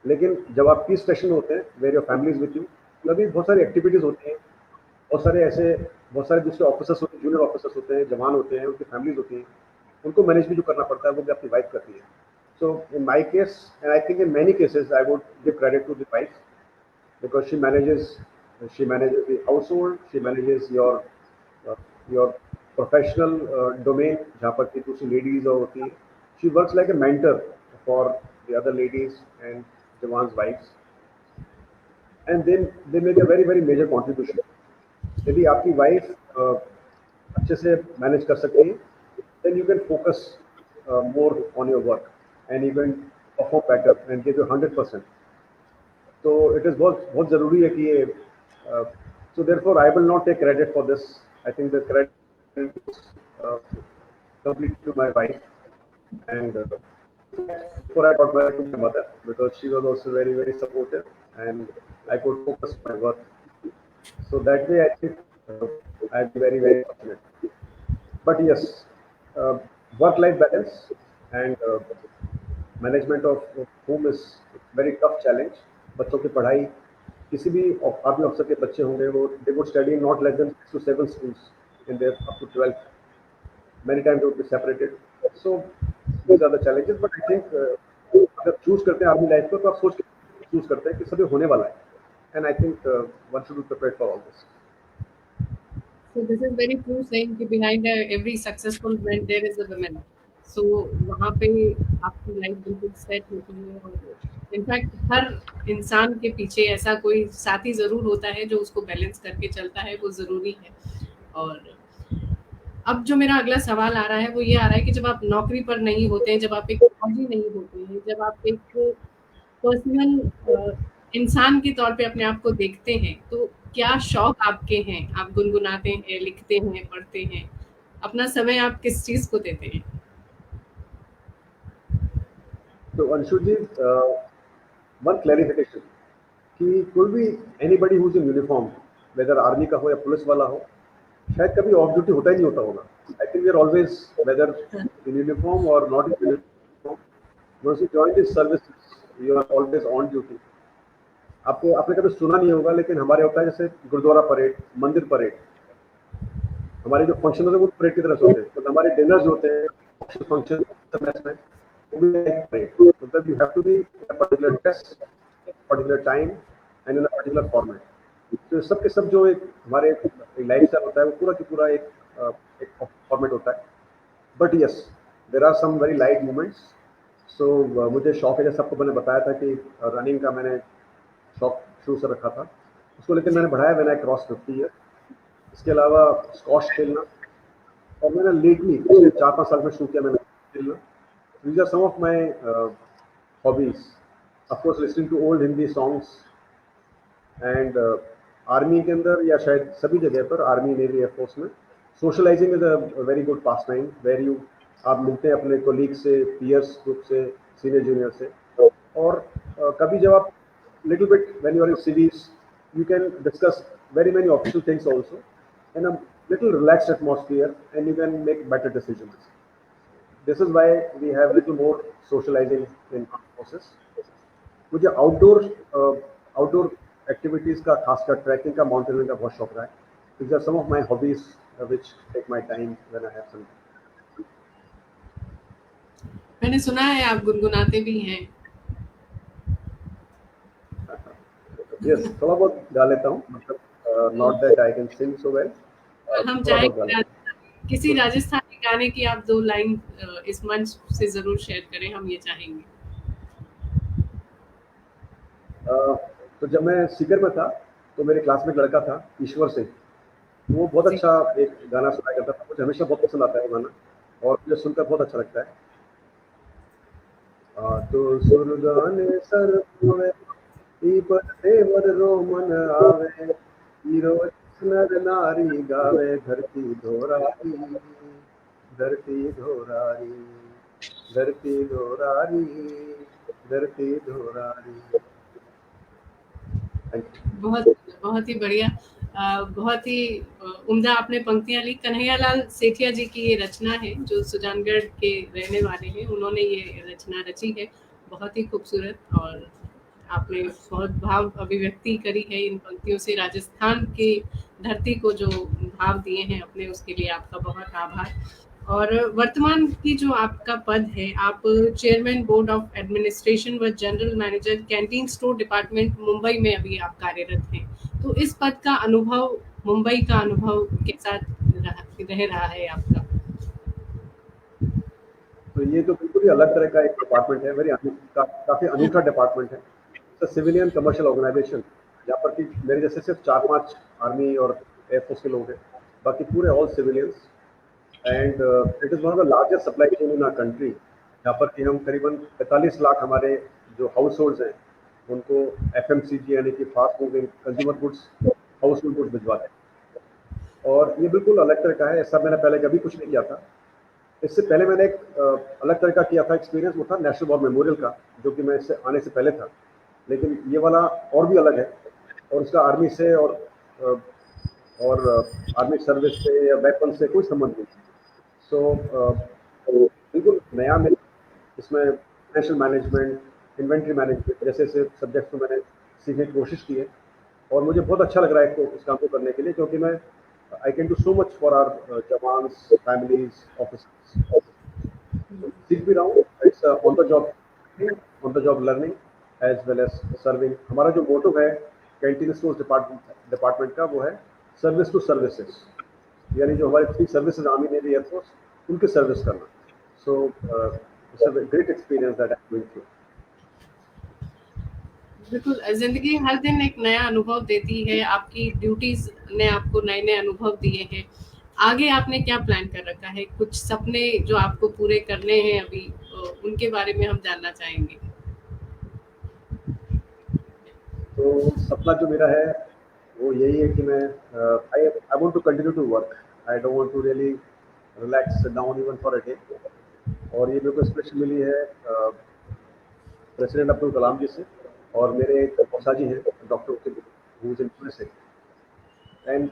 लेकिन जब आप पीस स्टेशन में होते हैं, where your family is with you, तभी बहुत सारी एक्टिविटीज़ होती हैं, बहुत सारे दूसरे ऑफिसर्स होते हैं, जूनियर ऑफिसर्स होते हैं, जवान होते हैं, उनकी फैमिलीज होती हैं, उनको मैनेज भी जो करना पड़ता है वो भी अपनी वाइफ करती है। So in my case, and I think in many cases, I would give credit to the wife, because she manages the household, she manages your professional domain, जहाँ पर की दूसरी लेडीज होती हैं। She works like a mentor for the other ladies and jawans wifes, and they make a very very major contribution. यदि आपकी wife अच्छे से मैनेज कर सकती है, then you can focus more on your work and even perform better and give your 100%. So it is बहुत ज़रूरी है कि ये so therefore I will not take credit for this. I think the credit is complete to my wife, and before I got married to my mother, because she was also very very supportive and I could focus on my work. So that way I think I'd be very very fortunate. But yes, work-life balance and management of home is very tough challenge. बच्चों की पढ़ाई, किसी भी army officer के बच्चे होंगे, वो they would study not less than 6 to 7 schools in their up to 12. Many times they would be separated. So these are the challenges. But I think अगर चूज करते हैं आर्मी लाइफ को, तो आप सोच के चूज करते हैं कि सभी होने वाला है, and I think one should be prepared for all this. So this is very true saying कि behind every successful man there is a woman. So वहाँ पे आपकी लाइफ बिल्कुल सेट होती है, और इनफैक्ट हर इंसान के पीछे ऐसा कोई साथी ज़रूर होता है जो उसको बैलेंस करके चलता है, वो ज़रूरी है। और अब जो मेरा अगला सवाल आ रहा है वो ये आ रहा है कि जब आप नौकरी पर नहीं होते हैं, जब आप एक फौजी नहीं होते हैं, जब आप एक पर्सनल इंसान के तौर पे अपने आप को देखते हैं, तो क्या शौक आपके हैं? आप गुनगुनाते हैं, लिखते हैं, पढ़ते हैं? अपना समय आप किस चीज को देते हैं? तो अंशु जी, वन क्लैरिफिकेशन कि कोई भी anybody who is in uniform, whether army का हो या पुलिस वाला हो, शायद कभी ऑफ ड्यूटी होता ही नहीं होता होगा। I think we are always, whether in uniform और not in uniform, once you join this service you are always on duty. आपने कभी सुना नहीं होगा, लेकिन हमारे होता है जैसे गुरुद्वारा परेड, मंदिर परेड, हमारे जो फंक्शन होते हैं वो परेड की तरह से होते हैं। तो हमारे डिनर्स होते हैं, फंक्शन में वो भी एक परेड, मतलब you have to be a particular dress, particular time and in a particular format. तो सब के सब जो एक हमारे लाइफ स्टाइल होता है, वो पूरा की पूरा एक फॉर्मेट होता है। But yes, there are some very light moments. So मुझे शौक है, जैसे सबको मैंने बताया था कि रनिंग का मैंने शौक शुरू से रखा था, उसको लेकर मैंने बढ़ाया व्हेन आई क्रॉस 50 ईयर। इसके अलावा स्क्वॉश खेलना, और मैंने लेटली पिछले 4-5 साल में शुरू किया मैंने खेलना। These are some of my hobbies. Of course, listening to old Hindi songs, and army के अंदर या शायद सभी जगह पर, आर्मी, नेवी, एयरफोर्स में socialising is a very good pastime, where you आप मिलते हैं अपने कोलीग से, पीयर्स ग्रुप से, सीनियर जूनियर से। और कभी जब आप little bit when you are in cities, you can discuss very many official things also in a little relaxed atmosphere, and you can make better decisions. This is why we have little more socializing in process. मुझे outdoor activities का, खासकर trekking का, mountaineering का बहुत शौक रहा है। These are some of my hobbies which take my time when I have some time. मैंने सुना है आप गुनगुनाते भी हैं। Yes, थोड़ा बहुत गा लेता हूँ, मतलब not that I can sing so well. हम चाहेंगे किसी राजस्थानी गाने की आप 2 लाइन इस मंच से ज़रूर शेयर करें, हम ये चाहेंगे। तो जब मैं सीकर में था तो मेरे क्लास में एक लड़का था ईश्वर सिंह, वो बहुत जी। अच्छा एक गाना सुनाया करता था, मुझे हमेशा बहुत पसंद आता है वो गाना और मुझे सुनकर बहुत अच्छा लगता है। तो सुरगाने सर होवे ई पर देवर रोमन आवे हीरो नर नारी गावे धरती धोरारी धरती धोरारी धरती धोरारी धरती धोरारी। Thank you. बहुत ही बढ़िया। बहुत ही उम्दा आपने पंक्तियाँ ली। कन्हैयालाल सेठिया जी की ये रचना है, जो सुजानगढ़ के रहने वाले हैं, उन्होंने ये रचना रची है। बहुत ही खूबसूरत और आपने बहुत भाव अभिव्यक्ति करी है इन पंक्तियों से। राजस्थान की धरती को जो भाव दिए हैं अपने, उसके लिए आपका बहुत आभार। और वर्तमान की जो आपका पद है, आप चेयरमैन बोर्ड ऑफ एडमिनिस्ट्रेशन व general manager canteen store department Mumbai में अभी आप कार्यरत हैं। तो इस पद का अनुभव, मुंबई का अनुभव कैसा रह रहा है आपका? तो ये तो बिल्कुल ही अलग तरह का एक डिपार्टमेंट है, काफी अनूठा डिपार्टमेंट है। सिविलियन कमर्शियल ऑर्गेनाइजेशन, जहाँ पर कि मेरे जैसे सिर्फ 4-5 आर्मी और एयरफोर्स के लोग हैं, बाकी पूरे all civilians. And it is one of the largest supply chain in our country, जहाँ पर कि हम करीबन 45 लाख हमारे जो हाउस होल्ड्स हैं उनको FMCG यानी कि fast moving consumer goods, household goods भिजवाते हैं। और ये बिल्कुल अलग तरह का है, ऐसा मैंने पहले कभी कुछ नहीं किया था। इससे पहले मैंने एक अलग तरह का किया था एक्सपीरियंस, वो था नेशनल वॉर मेमोरियल का, जो कि मैं इससे आने से पहले था। लेकिन ये वाला और भी अलग है और इसका आर्मी से और आर्मी सर्विस से या वेपन से कोई संबंध नहीं। सो बिल्कुल नया में इसमें फाइनेंशियल मैनेजमेंट, इन्वेंट्री मैनेजमेंट जैसे सब्जेक्ट को मैंने सीखने की कोशिश की है और मुझे बहुत अच्छा लग रहा है इसको, इस काम को करने के लिए, क्योंकि मैं I can do so much for our jawans, families, officers. सीख भी रहा हूँ। It's on the job learning as well as serving. हमारा जो मोटो है कैंटीन स्टोर्स डिपार्टमेंट का, वो है सर्विस टू सर्विसेज, यानी जो हमारे 3 सर्विसेज, आर्मी, नेवी, एयरफोर्स, उनकी सर्विस करना। So it's a great experience that I am going through. बिल्कुल, ज़िंदगी हर दिन एक नया अनुभव देती है। आपकी ड्यूटीज़ ने आपको नए-नए अनुभव दिए हैं। आगे आपने क्या प्लान कर रखा है? कुछ सपने जो आपको पूरे करने हैं अभी, उनके बारे में हम जानना चाहेंगे। तो सपना जो मेरा है वो यही है कि मैं I want to continue to work. I don't want to really relax down even for a day. और ये मेरे को इंस्पिरेशन मिली है प्रेसिडेंट अब्दुल कलाम जी से, और मेरे एक मौसा जी हैं doctor who is in USA, and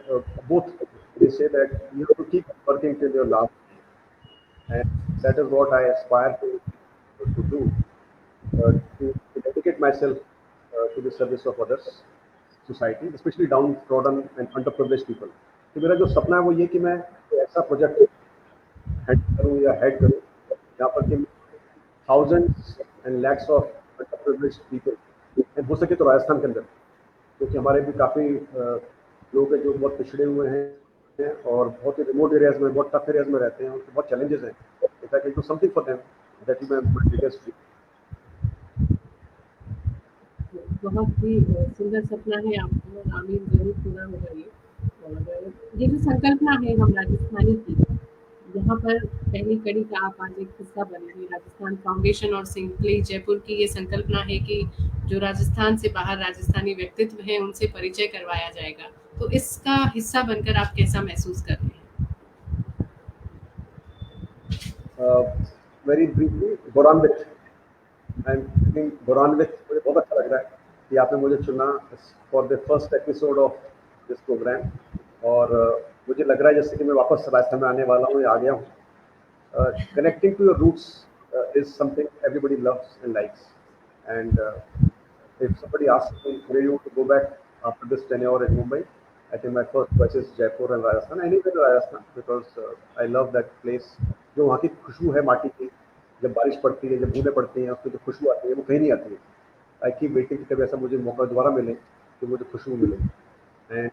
both they say that you have to keep working till your last, and that is what I aspire to do, to dedicate myself to the service of others, society, especially downtrodden and underprivileged people. तो मेरा जो सपना है वो ये कि मैं ऐसा प्रोजेक्ट हेड करूँ या हेड करूँ जहाँ पर कि thousands and lakhs of underprivileged people, and हो सके तो राजस्थान के अंदर, क्योंकि हमारे भी काफ़ी लोग हैं जो बहुत पिछड़े हुए हैं और बहुत ही रिमोट एरियाज में, बहुत टफ एरियाज में रहते हैं, उनके बहुत चैलेंजेस हैं। If I can do something for them, that is my biggest dream. बहुत ही सुंदर सपना है आपको, और आमीन ज़रूर पूरा होगा ये। और ये जो संकल्पना है हम राजस्थानी की, यहाँ पर पहली कड़ी का आप आज एक हिस्सा बने हैं। राजस्थान फाउंडेशन और सिंपली जयपुर की ये संकल्पना है कि जो राजस्थान से बाहर राजस्थानी व्यक्तित्व हैं, उनसे परिचय करवाया जाएगा। तो इसका हिस्सा बनकर आप कैसा महसूस कर रहे हैं? वेरी ब्रीफली, गौरवान्वित। आई एम फीलिंग गौरवान्वित। मुझे बहुत अच्छा लग रहा है कि आपने मुझे चुना for the first episode of this programme, और मुझे लग रहा है जैसे कि मैं वापस राजस्थान में आने वाला हूँ या आ गया हूँ। Connecting to your roots is something everybody loves and likes, and if somebody asks me where you want to go back after this tenure in Mumbai, I think my first choice is Jaipur and Rajasthan, anywhere in Rajasthan, because I love that place. जो वहाँ की खुशबू है माटी की, जब बारिश पड़ती है, जब बूंदें पड़ती हैं, उसकी जो खुशबू आती है वो कहीं नहीं आती है। आई कीप वेटिंग कि कभी ऐसा मुझे मौका दोबारा मिले कि मुझे खुशबू मिले। एंड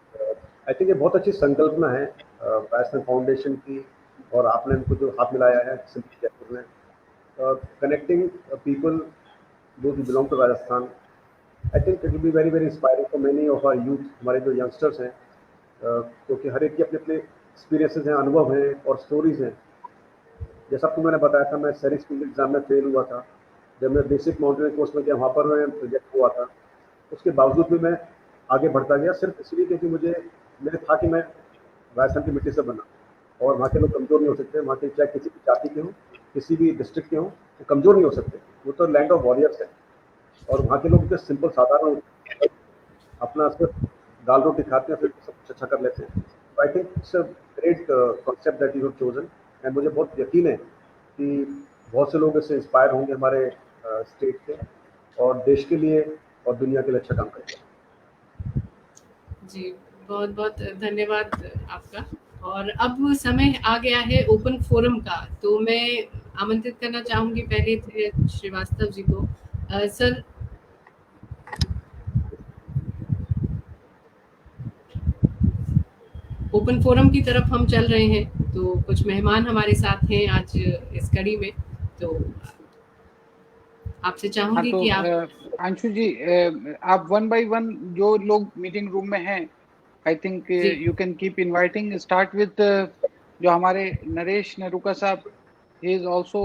आई थिंक ये बहुत अच्छी संकल्पना है राजस्थान फाउंडेशन की, और आपने उनको जो हाथ मिलाया है सिंपली जयपुर में, connecting people those who belong to Rajasthan, I think it will be very inspiring for many of our youth, हमारे जो youngsters हैं, क्योंकि हर एक के अपने अपने एक्सपीरियंसेस हैं, अनुभव हैं और स्टोरीज हैं। जैसा आपको मैंने बताया था, मैं सैनिक स्कूल एग्जाम में फेल हुआ था। जब मैं बेसिक माउंटेनियरिंग कोर्स में गया, वहाँ पर मैं रिजेक्ट हुआ था। उसके बावजूद भी मैं आगे बढ़ता गया, सिर्फ इसलिए क्योंकि मेरे था कि मैं राजस्थान की मिट्टी से बना, और वहाँ के लोग कमज़ोर नहीं हो सकते। वहाँ के चाहे किसी भी जाति के हों, किसी भी डिस्ट्रिक्ट के हों, वो कमज़ोर नहीं हो सकते। वो तो लैंड ऑफ वॉरियर्स है, और वहाँ के लोग जो सिंपल साधारण अपना सिर्फ दाल रोटी खाते हैं, फिर सब कुछ अच्छा कर लेते हैं। I think it's a great concept that you have chosen, and मुझे बहुत यकीन है कि बहुत से लोग इससे इंस्पायर होंगे हमारे स्टेट के, और देश के लिए और दुनिया के लिए अच्छा काम करेंगे। जी, बहुत बहुत धन्यवाद आपका। और अब समय आ गया है ओपन फोरम का, तो मैं आमंत्रित करना चाहूंगी पहले धीरज श्रीवास्तव जी को। सर, ओपन फोरम की तरफ हम चल रहे हैं, तो कुछ मेहमान हमारे साथ हैं आज इस कड़ी में, तो आपसे हाँ, चाहूंगी तो कि आप अंशु जी, आप 1 by 1 जो लोग मीटिंग रूम में हैं, I think ji you can keep inviting. Start with जो हमारे नरेश नरूका साहब, he is also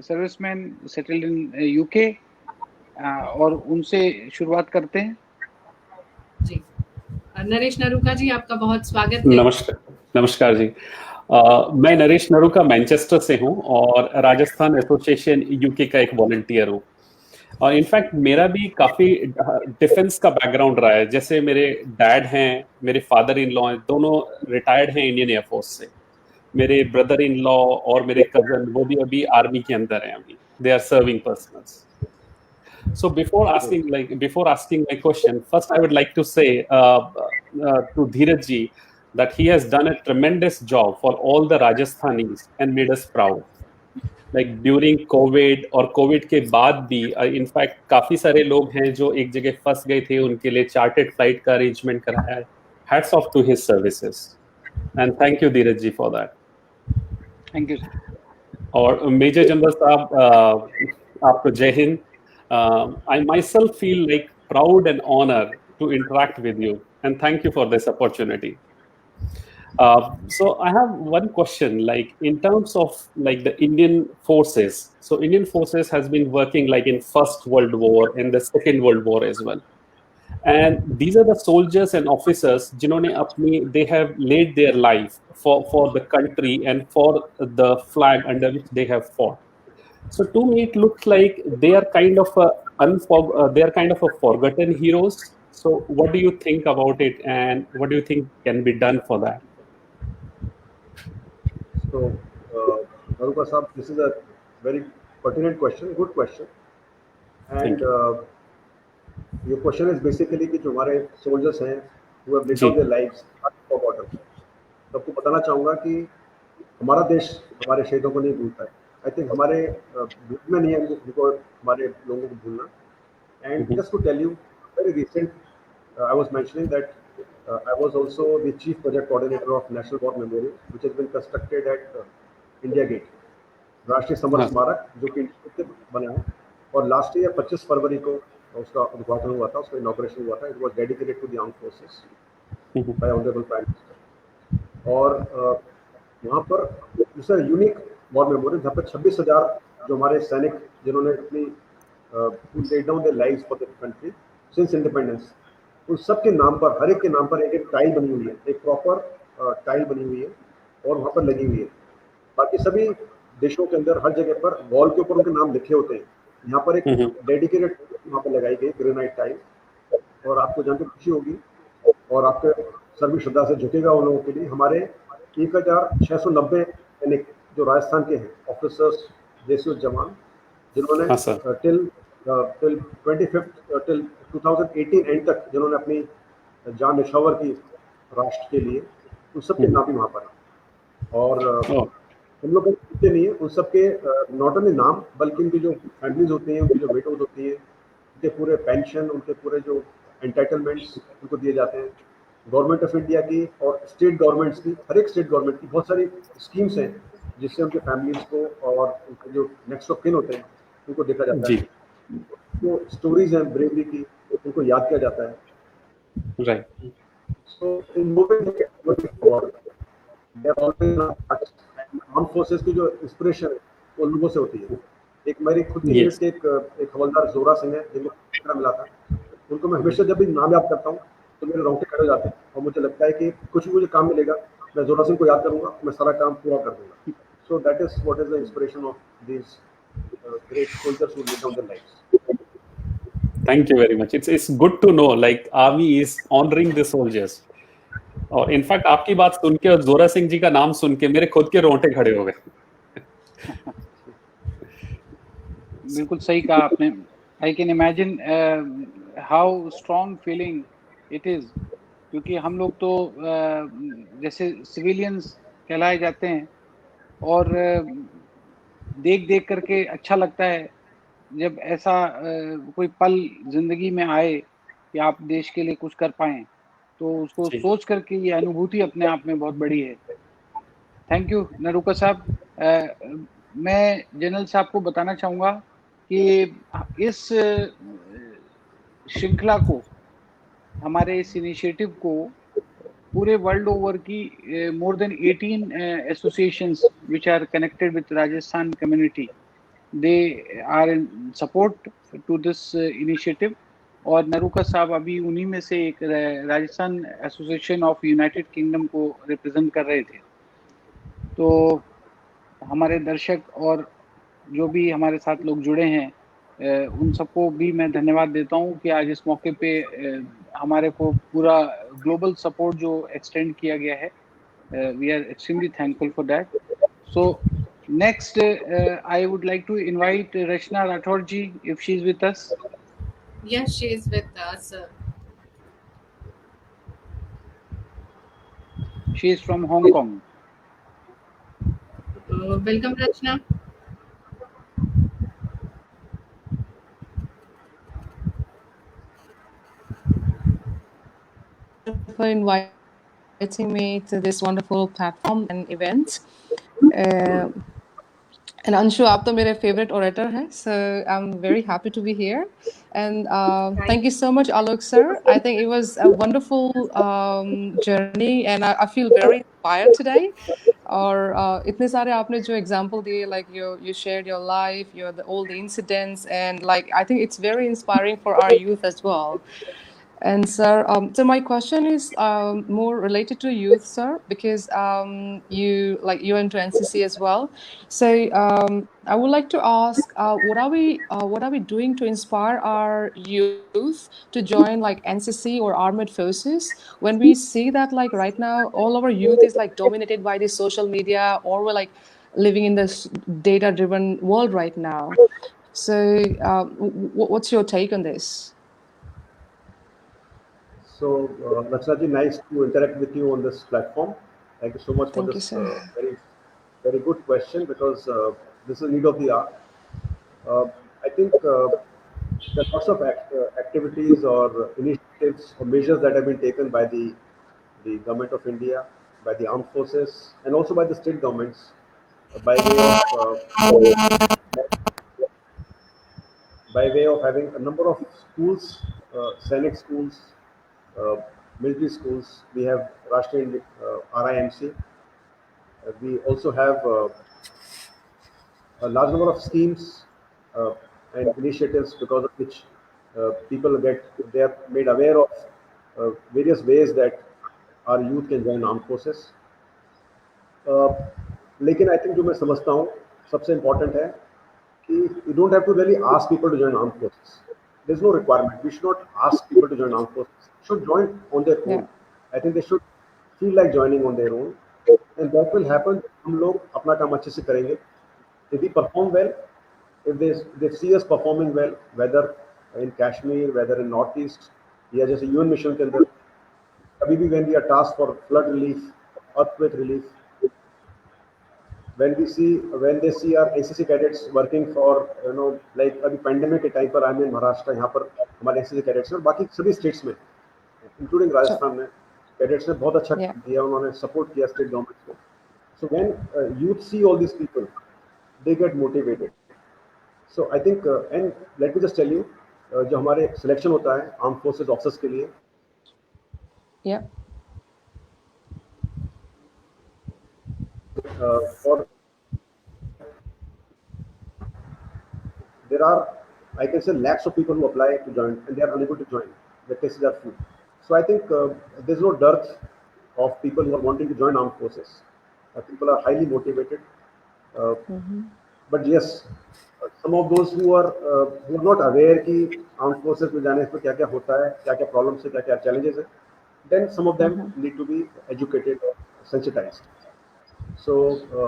serviceman settled in UK, और उनसे शुरुआत करते हैं। जी, नरेश नरूका जी, आपका बहुत स्वागत है। नमस्कार जी। मैं नरेश नरूका मैनचेस्टर से हूं और राजस्थान एसोसिएशन यूके का एक वॉलंटियर हूं। और इनफैक्ट मेरा भी काफी डिफेंस का बैकग्राउंड रहा है। जैसे मेरे डैड हैं, मेरे फादर इन लॉ हैं, दोनों रिटायर्ड हैं इंडियन एयरफोर्स से। मेरे ब्रदर इन लॉ और मेरे कजन, वो भी अभी आर्मी के अंदर हैं। अभी they are serving personnels. So before asking my question, first I would like to say to Dheeraj ji that he has done a tremendous job for all the Rajasthanis and made us proud. Like during COVID और COVID के बाद भी, in fact काफी सारे लोग हैं जो एक जगह फंस गए थे, उनके लिए चार्टेड फ्लाइट का अरेंजमेंट कराया है। Hats off to his services, and thank you Dheeraj ji for that. Thank you. और मेजर जनरल साहब, आपको जय Hind. I myself feel like proud and honored to interact with you, and thank you for this opportunity. So I have one question, like in terms of like the Indian forces. So Indian forces has been working like in First World War and the Second World War as well. And these are the soldiers and officers, जिन्होंने अपनी, they have laid their life for the country and for the flag under which they have fought. So to me, it looks like they are kind of a forgotten heroes. So what do you think about it, and what do you think can be done for that? So, Naruka Saab, this is a very pertinent question, good question. And your question is basically कि जो हमारे soldiers हैं, who have laid down their lives for border, तो आपको बताना चाहूँगा कि हमारा देश हमारे शहीदों को नहीं भूलता है। आई थिंक हमारे भूलना नहीं है उनको, हमारे लोगों को भूलना। And just to tell you, very recent I was mentioning that I was also the chief project coordinator of National War Memorial, which has been constructed at India Gate, राष्ट्रीय समर स्मारक, जो कि इंडिया में बना है। और last year 25 फरवरी को उसका उद्घाटन हुआ था, उसका इनॉग्रेशन हुआ था। It was dedicated to the armed forces by honourable prime minister. और वहाँ पर दूसरा यूनिक वॉर मेमोरियल, जहाँ पर 26,000 जो हमारे सैनिक, जिन्होंने अपनी lead down their lives for the country since independence, उन सब के नाम पर, हर एक के नाम पर एक टाइल बनी हुई है, एक प्रॉपर टाइल बनी हुई है और वहाँ पर लगी हुई है। बाकी सभी देशों के अंदर हर जगह पर वॉल के ऊपर उनके नाम लिखे होते हैं। यहाँ पर एक डेडिकेटेड वहाँ पर लगाई गई ग्रेनाइट टाइल, और आपको जानकर खुशी होगी और आपके सर्व श्रद्धा से झुकेगा उन लोगों के लिए। हमारे 1690 सैनिक जो राजस्थान के हैं, ऑफिसर्स, देसी जवान, जिन्होंने टिल 2018 एंड तक जिन्होंने अपनी जान निछावर की राष्ट्र के लिए, उन सब के नाम भी वहाँ पर। और हम लोग पूछते नहीं है उन सबके नॉट ओनली नाम, बल्कि उनकी जो फैमिलीज होती हैं, उनकी जो विडोज होती हैं, उनके पूरे पेंशन, उनके पूरे जो एंटाइटलमेंट्स उनको दिए जाते हैं। गवर्नमेंट ऑफ इंडिया की और स्टेट गवर्नमेंट्स की, हर एक स्टेट गवर्नमेंट की बहुत सारी स्कीम्स हैं जिससे उनके फैमिलीज को और उनके जो नेक्स्ट ऑफ किन होते हैं उनको देखा जाता जी, है, जो स्टोरीज हैं ब्रेवरी की उनको याद किया जाता है। Right, so in moving arm forces की जो इंस्पिरेशन है वो लोगों से होती है। एक मेरी खुद की यूनिट यस, के एक हवलदार जोरा सिंह है जिनको इतना मिला था, उनको मैं हमेशा जब भी नाम याद करता हूँ तो मेरे रोंगटे खड़े हो जाते हैं और मुझे लगता है कि कुछ भी मुझे काम मिलेगा मैं जोरा सिंह को याद करूंगा, मैं सारा काम पूरा कर दूंगा। So that is what is the inspiration of these great soldiers who laid down their lives. Thank you very much. It's good to know like army is honouring the soldiers. और इनफैक्ट आपकी बात सुन के और जोरा सिंह जी का नाम सुन के मेरे खुद के रोंगटे खड़े हो गए। बिल्कुल सही कहा आपने। I can imagine how strong feeling it is, क्योंकि हम लोग तो जैसे सिविलियंस कहलाए जाते हैं और देख देख करके अच्छा लगता है जब ऐसा कोई पल जिंदगी में आए कि आप देश के लिए कुछ कर पाएं, तो उसको जी, सोच करके ये अनुभूति अपने आप में बहुत बड़ी है। थैंक यू नरूका साहब। मैं जनरल साहब को बताना चाहूँगा कि इस श्रृंखला को, हमारे इस इनिशिएटिव को पूरे वर्ल्ड ओवर की more than 18 associations which are connected with Rajasthan community, they are in support to this initiative. और नरूका साहब अभी उन्हीं में से एक Rajasthan association of United Kingdom को रिप्रेजेंट कर रहे थे। तो हमारे दर्शक और जो भी हमारे साथ लोग जुड़े हैं, उन सबको भी मैं धन्यवाद देता हूँ कि आज इस मौके पे हमारे को पूरा ग्लोबल सपोर्ट जो एक्सटेंड किया गया है, we are extremely thankful for that. So next I would like to invite Rachna Rathore ji, if she is with us. Yes, she is with us. She is from Hong Kong. Welcome, Rachna. For inviting me to this wonderful platform and event. And Anshu, आप तो मेरे favorite orator हैं, so I'm very happy to be here. And thank you so much, Alok sir. I think it was a wonderful journey, and I feel very inspired today. और इतने सारे आपने जो example दिए, like you shared your life, all the incidents, and like I think it's very inspiring for our youth as well. And sir, so my question is more related to youth, sir, because you're into NCC as well. So I would like to ask, what are we doing to inspire our youth to join like NCC or armed forces? When we see that like right now, all our youth is like dominated by the social media, or we're like living in this data-driven world right now. So what's your take on this? So, Rachna ji, nice to interact with you on this platform. Thank you so much for Thank you, this sir. very, very good question, because this is a need of the hour. I think there are lots of activities or initiatives or measures that have been taken by the government of India, by the armed forces, and also by the state governments, by way of having a number of schools, Sainik schools, military schools. We have Rashtriya RIMC. We also have a large number of schemes and initiatives because of which they are made aware of various ways that our youth can join armed forces. लेकिन I think जो मैं समझता हूँ सबसे important है कि you don't have to really ask people to join armed forces. There's no requirement. We should not ask people to join armed forces. They should join on their own. Yeah. I think they should feel like joining on their own, and that will happen. हम लोग अपना काम अच्छे से करेंगे. If we perform well, if they see us performing well, whether in Kashmir, whether in Northeast, या जैसे UN mission के अंदर, कभी भी when we are tasked for flood relief, earthquake relief, when they see our NCC cadets working for like अभी pandemic के time पर I'm in Maharashtra, यहाँ पर हमारे NCC cadets हैं और बाकी सभी states में including राजस्थान में कैडेट्स ने बहुत अच्छा Yeah. काम किया, उन्होंने सपोर्ट किया स्टेट गवर्नमेंट को. So when youth see all these people, they get motivated. So I think and let me just tell you, जो हमारे सिलेक्शन होता है आर्म फोर्सेस ऑफिसर्स के लिए, Yeah. और there are, I can say, lakhs of people who apply to join and they are unable to join. The cases are few. So I think there's no dearth of people who are wanting to join armed forces. People are highly motivated. But yes, some of those who are not aware कि armed forces में जाने से क्या क्या होता है, क्या क्या problems है, क्या क्या challenges है, then some of them need to be educated or sensitized. So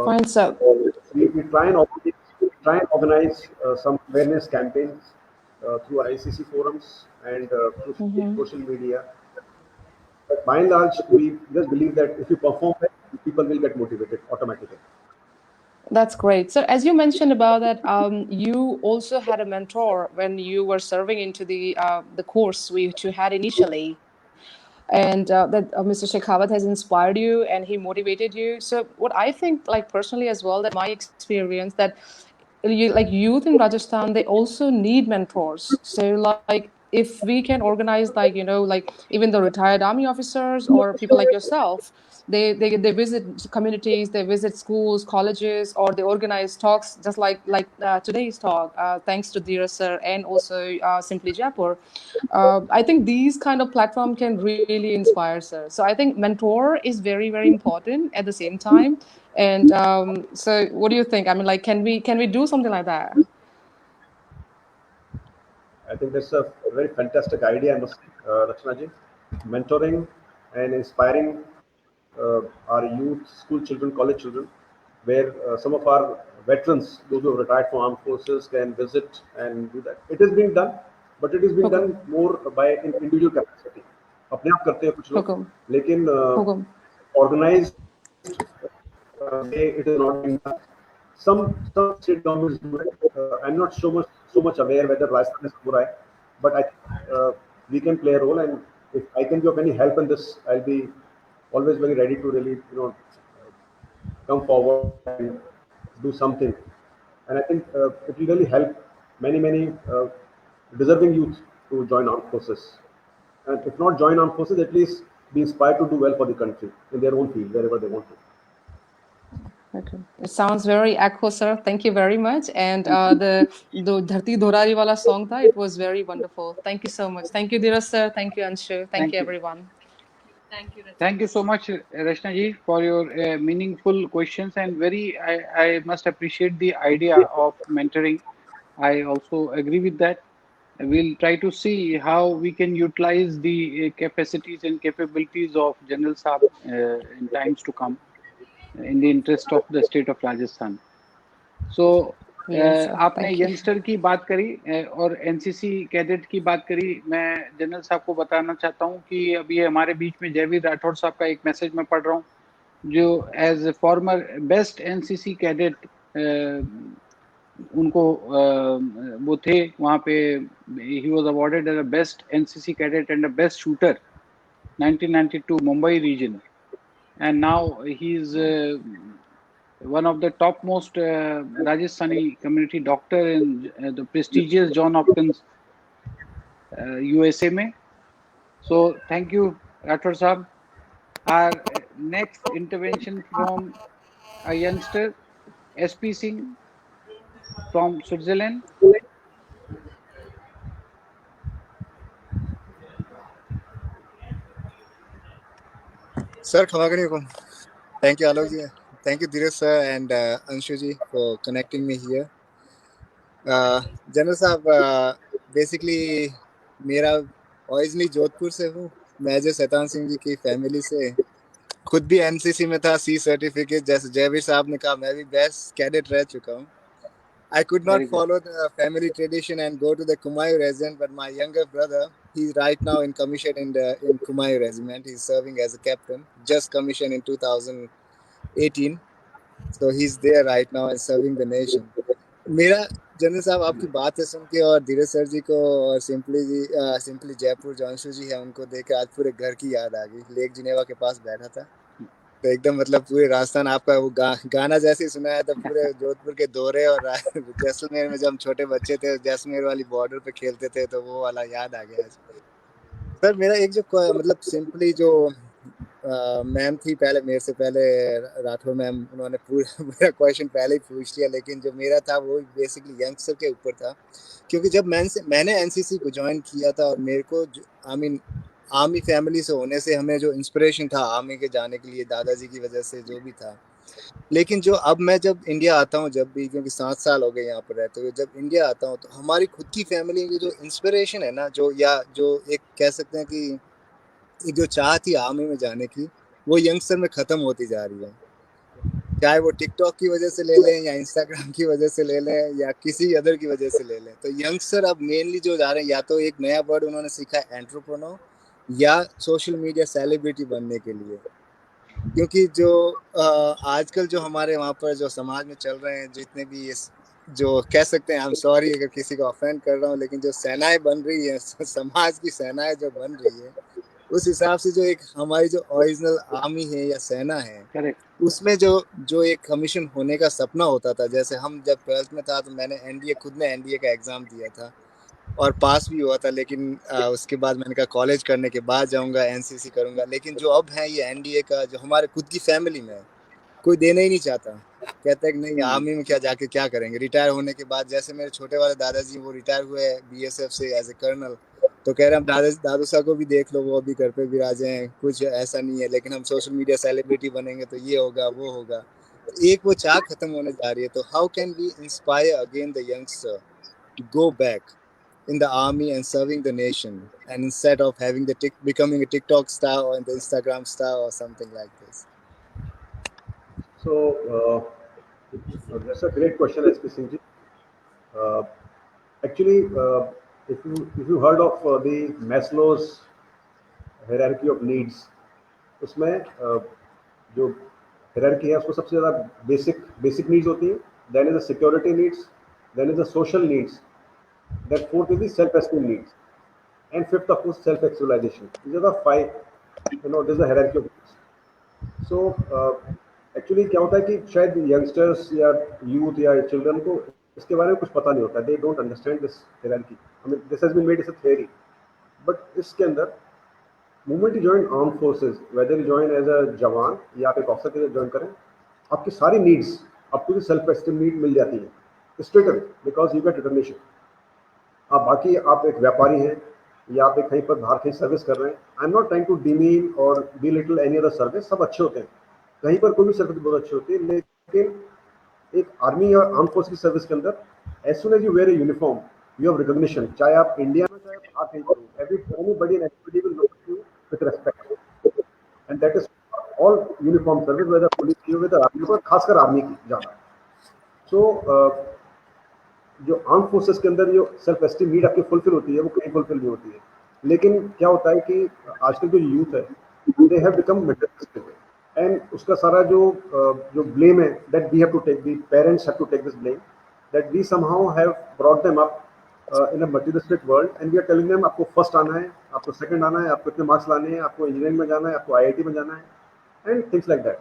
Fine, sir. we try and organize some awareness campaigns through ICC forums and through social media. But by and large, we just believe that if you perform well, people will get motivated automatically. That's great. So, as you mentioned about that, you also had a mentor when you were serving into the course which you had initially, and that Mr. Shekhawat has inspired you and he motivated you. So, what I think, like personally as well, that my experience that like youth in Rajasthan, they also need mentors. So, like if we can organize, like like even the retired army officers or people like yourself, they visit communities, they visit schools, colleges, or they organize talks just like today's talk, thanks to Dheeraj sir and also Simply Jaipur. I think these kind of platform can really inspire sir. So I think mentor is very, very important at the same time. And so what do you think? I mean, like, can we do something like that? I think that's a very fantastic idea, I must say, Rachna ji. Mentoring and inspiring our youth, school children, college children, where some of our veterans, those who have retired from armed forces, can visit and do that. It is being done, but it is being Okay. done more by in individual capacity. अपने आप करते हैं कुछ लोग, Okay. लेकिन Okay. organized way it is not being done. Some state governments do it. I'm not so much aware whether Rajasthan is good, but I think we can play a role, and if I can be of any help in this, I'll be always very ready to really come forward and do something. And I think it will really help many deserving youth to join armed forces, and if not join armed forces, at least be inspired to do well for the country in their own field wherever they want to. Okay. It sounds very echo, sir. Thank you very much. And the Dharti Dhorari wala song tha, it was very wonderful. Thank you so much. Thank you, Dheeraj sir. Thank you, Anshu. Thank you, everyone. Thank you, Rachna. Thank you so much, Rachna ji, for your meaningful questions and I must appreciate the idea of mentoring. I also agree with that. We'll try to see how we can utilize the capacities and capabilities of General Saab in times to come in the interest of the state of Rajasthan. So, Yes, sir. आपने Thank you. Youngster की बात करी और NCC cadet की बात करी. मैं general साहब को बताना चाहता हूं कि अभी हमारे बीच में जयवीर राठौड़ साहब का एक मैसेज मैं पढ़ रहा हूं, जो as a former best NCC cadet उनको वो थे वहां पे. He was awarded as a best NCC cadet and a best shooter 1992 Mumbai region, and now he is one of the topmost Rajasthani community doctor in the prestigious John Hopkins USA में. So thank you, Rathod Sahab. Our next intervention from a youngster, SP Singh from Switzerland. Sir, thank you, Alok ji. Thank you, Dheeraj sir and Anshu ji for connecting me here. General साहब, basically मेरा originally Jodhpur से हूँ. मैं अजय शैतान सिंह जी की family से खुद भी NCC में था. सी सर्टिफिकेट, जैसे जयवीर साहब ने कहा, मैं भी बेस्ट कैडेट रह चुका हूँ. I could not follow the family tradition and go to the Kumayu regiment, but my younger brother, he's right now in commission in Kumayu regiment. He's serving as a captain, just commissioned in 2018. So he's there right now and serving the nation. मेरा general साहब आपकी बातें सुन के और Dheeraj sir जी को और simply Jaipur जो अंशु जी है उनको देख के आज पूरे घर की याद आ गई। लेक जिनेवा के पास बैठा था तो एकदम मतलब पूरे राजस्थान आपका वो गाना जैसे ही सुनाया था, पूरे जोधपुर के दौरे और जैसलमेर में जब हम छोटे बच्चे थे जैसलमेर वाली बॉर्डर पे खेलते थे तो वो वाला याद आ गया आज। सर मेरा एक जो मतलब सिंपली जो मैम थी पहले मेरे से पहले राठौर मैम, उन्होंने पूरा मेरा क्वेश्चन पहले ही पूछ लिया, लेकिन जो मेरा था वो बेसिकली यंगस्टर के ऊपर था। क्योंकि जब मैंने एनसीसी को ज्वाइन किया था और मेरे को आर्मी फैमिली से होने से हमें जो इंस्पिरेशन था आर्मी के जाने के लिए दादाजी की वजह से जो भी था, लेकिन जो अब मैं जब इंडिया आता हूँ जब भी, क्योंकि 7 साल हो गए यहाँ पर रहते हुए, जब इंडिया आता हूँ तो हमारी खुद की फैमिली की जो इंस्पिरेशन है ना, जो एक कह सकते हैं कि एक जो चाह थी आर्मी में जाने की, वो यंगस्टर में खत्म होती जा रही है। चाहे वो टिकटॉक की वजह से ले लें या इंस्टाग्राम की वजह से ले लें या किसी अदर की वजह से ले लें, तो यंगस्टर अब मेनली जो जा रहे हैं या तो एक नया वर्ड उन्होंने सीखा है एंटरप्रेन्योर या सोशल मीडिया सेलिब्रिटी बनने के लिए। क्योंकि जो आजकल जो हमारे वहाँ पर जो समाज में चल रहे हैं, जितने भी जो कह सकते हैं, आई एम सॉरी अगर किसी को ऑफेंड कर रहा हूँ, लेकिन जो सेनाएं बन रही है, समाज की सेनाएं जो बन रही है, उस हिसाब से जो एक हमारी जो ओरिजिनल आर्मी है या सेना है, उसमें जो एक कमीशन होने का सपना होता था, जैसे हम जब 12th में था तो मैंने खुद ने एनडीए का एग्ज़ाम दिया था और पास भी हुआ था, लेकिन उसके बाद मैंने कहा कॉलेज करने के बाद जाऊंगा, एनसीसी करूंगा। लेकिन जो अब है ये एनडीए का जो हमारे खुद की फैमिली में कोई देना ही नहीं चाहता, कहता है कि नहीं आर्मी में क्या जाके क्या करेंगे रिटायर होने के बाद। जैसे मेरे छोटे वाले दादाजी वो रिटायर हुए बीएसएफ से एज ए कर्नल, तो कह रहे हैं दादू साहब को भी देख लो, वो अभी घर पे विराजे हैं, कुछ ऐसा नहीं है, लेकिन हम सोशल मीडिया सेलिब्रिटी बनेंगे तो ये होगा वो होगा। तो एक वो चाह खत्म होने जा रही है। तो how can we inspire again the youngster to go back in the army and serving the nation, and instead of having becoming a TikTok star or the Instagram star or something like this? So that's a great question, SP Singh ji. Actually, if you heard of the Maslow's hierarchy of needs, उसमें जो hierarchy है उसको सबसे ज़्यादा basic needs होती है, then is the security needs, then is the social needs, then fourth is the self-esteem needs, and fifth of course self-actualization. These are the 5, this is the hierarchy of needs. So actually क्या होता है कि शायद youngsters या youth या children को इसके बारे में कुछ पता नहीं होता, they don't understand this hierarchy. I mean this has been made as a theory, but इसके अंदर moment you join arm forces, whether you join as a jawan या आप एक ऑफिसर के ज्वाइन करें, आपकी सारी नीड्स, आपको सेल्फ एस्टीम नीड मिल जाती है straight away, because you get determination. आप बाकी आप एक व्यापारी हैं या आप एक कहीं पर बाहर कहीं सर्विस कर रहे हैं, I am not trying to demean or belittle any other service, सब अच्छे होते हैं, कहीं पर कोई भी सर्विस बहुत अच्छी होती है, लेकिन एक आर्मी और आर्म फोर्स की सर्विस के अंदर as soon as you wear a uniform you have recognition, चाहे आप इंडिया में चाहे आप कहीं पर, everybody and everybody will look at you with respect, and that is all uniform service, whether police की हो वेदर आर्मी, पर खासकर आर्मी की ज़्यादा। सो जो आर्म फोर्सेस के अंदर जो सेल्फ एस्टीम नीड आपकी फुलफिल होती है वो कहीं फुलफिल नहीं होती है। लेकिन क्या होता है कि आजकल जो यूथ है they have become materialistic, and उसका सारा जो ब्लेम है that we have to take, the parents have to take this blame, that we somehow have brought them up in a materialistic world, and we are telling them आपको first आना है, आपको second आना है, आपको इतने marks लाने हैं, आपको इंजीनियरिंग में जाना है, आपको आईआईटी में जाना है, and things like that.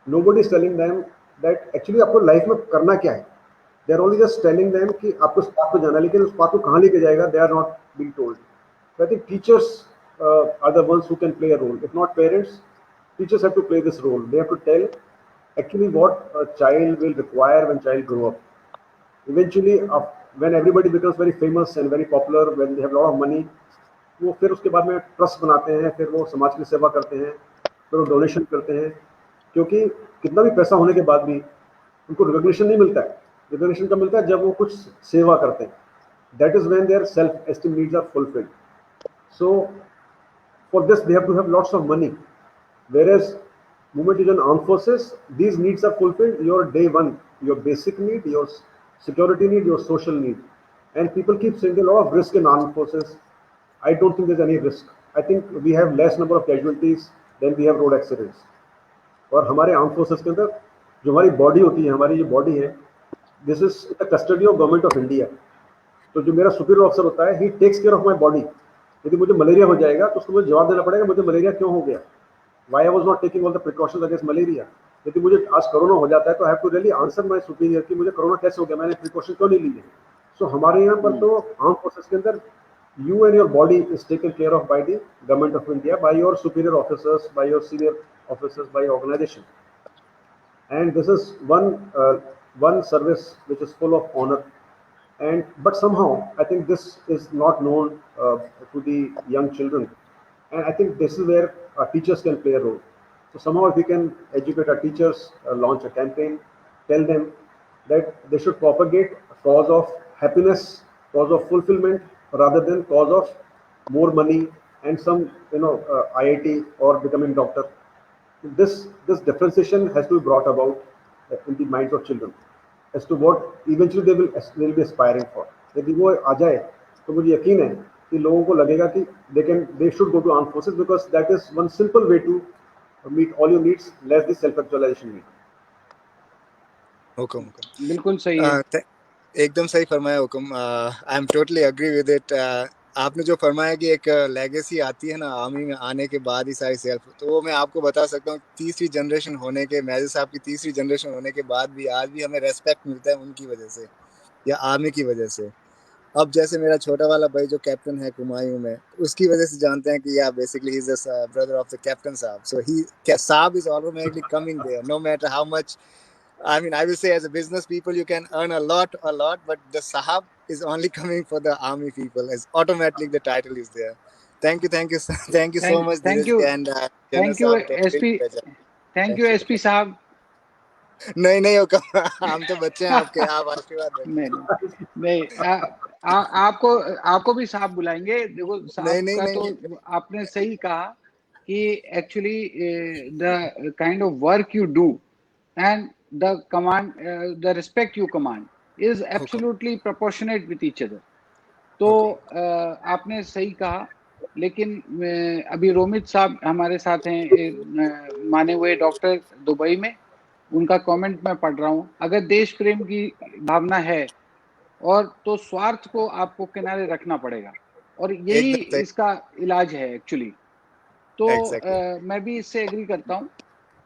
Nobody is telling them that actually आपको लाइफ में करना क्या है। They are only just telling them कि आपको उस पाथ पे जाना है, लेकिन उस पाथ को कहाँ लेके जाएगा they are not being told. So I think teachers are the ones who can play a role. If not parents, teachers have to play this role. They have to tell actually what a child will require when child grow up. Eventually, when everybody becomes very famous and very popular, when they have a lot of money, वो फिर उसके बाद में trust बनाते हैं, फिर वो समाज की सेवा करते हैं, फिर वो डोनेशन करते हैं, क्योंकि कितना भी पैसा होने के बाद भी उनको रिकॉग्निशन नहीं मिलता है। रिकॉग्निशन कब मिलता है? जब वो कुछ सेवा करते हैं, that is when their self esteem needs are fulfilled. So for this they have to have lots of money, whereas moment you join armed forces, these needs are fulfilled, your day one, your basic need, your security need, your social need, and people keep saying a lot of risk in armed forces. I don't think there's any risk. I think we have less number of casualties than we have road accidents. और हमारे arm forces के अंदर जो हमारी body होती है, हमारी जो बॉडी है this is the custody of government of India. तो जो मेरा सुपीरियर ऑफिसर होता है, he takes care of my body. यदि मुझे मलेरिया हो जाएगा तो उसको मुझे जवाब देना पड़ेगा मुझे मलेरिया क्यों हो गया, why I was not taking all the precautions against malaria. यदि मुझे आज कोरोना हो जाता है तो I have to really answer my superior कि मुझे कोरोना कैसे हो गया, मैंने प्रिकॉशन क्यों नहीं ली है। सो हमारे यहाँ पर तो आर्म फोर्सेस के अंदर you and your body is taken care of by the government of India, by your superior officers, by your senior officers, by your organization. And this is one service which is full of honor. And but somehow I think this is not known to the young children. And I think this is where teachers can play a role. So somehow if we can educate our teachers, launch a campaign, tell them that they should propagate a cause of happiness, cause of fulfillment, rather than cause of more money and some IIT or becoming doctor. This differentiation has to be brought about in the minds of children as to what eventually they will be aspiring for. यदि वो आ जाए तो मुझे यकीन है कि लोगों को लगेगा कि they should go to armed forces because that is one simple way to meet all your needs, less the self actualization need. हुकुम बिल्कुल सही है। एकदम सही फरमाया हुकुम। I am totally agree with it. आपने जो फरमाया कि एक लेगेसी आती है ना आर्मी में आने के बाद ही सारी सेल्फ, तो वो मैं आपको बता सकता हूँ तीसरी जनरेशन होने के, मेजर साहब की तीसरी जनरेशन होने के बाद भी आज भी हमें रेस्पेक्ट मिलता है उनकी वजह से या आर्मी की वजह से। अब जैसे मेरा छोटा वाला भाई जो कैप्टन है कुमायूं में, उसकी वजह से जानते हैं कि या basically he is the brother of the captain साहब। सो ही साहब is automatically coming there no matter how much. I mean, I will say as a business people, you can earn a lot, but the Sahab is only coming for the army people. As automatically the title is there. Thank you so much. Thank you, thank you SP, thank you SP साहब। नहीं होगा, हम तो बच्चे हैं आपके, आप आशीर्वाद नहीं आपको भी साहब बुलाएंगे। देखो साहब का तो आपने सही कहा कि actually the kind of work you do and the command, the respect you command is absolutely proportionate with each other. तो आपने सही कहा। लेकिन अभी रोमित साहब हमारे साथ हैं, माने हुए डॉक्टर दुबई में, उनका कमेंट मैं पढ़ रहा हूँ। अगर देश प्रेम की भावना है और तो स्वार्थ को आपको किनारे रखना पड़ेगा और यही इसका इलाज है एक्चुअली। तो मैं भी इससे एग्री करता हूँ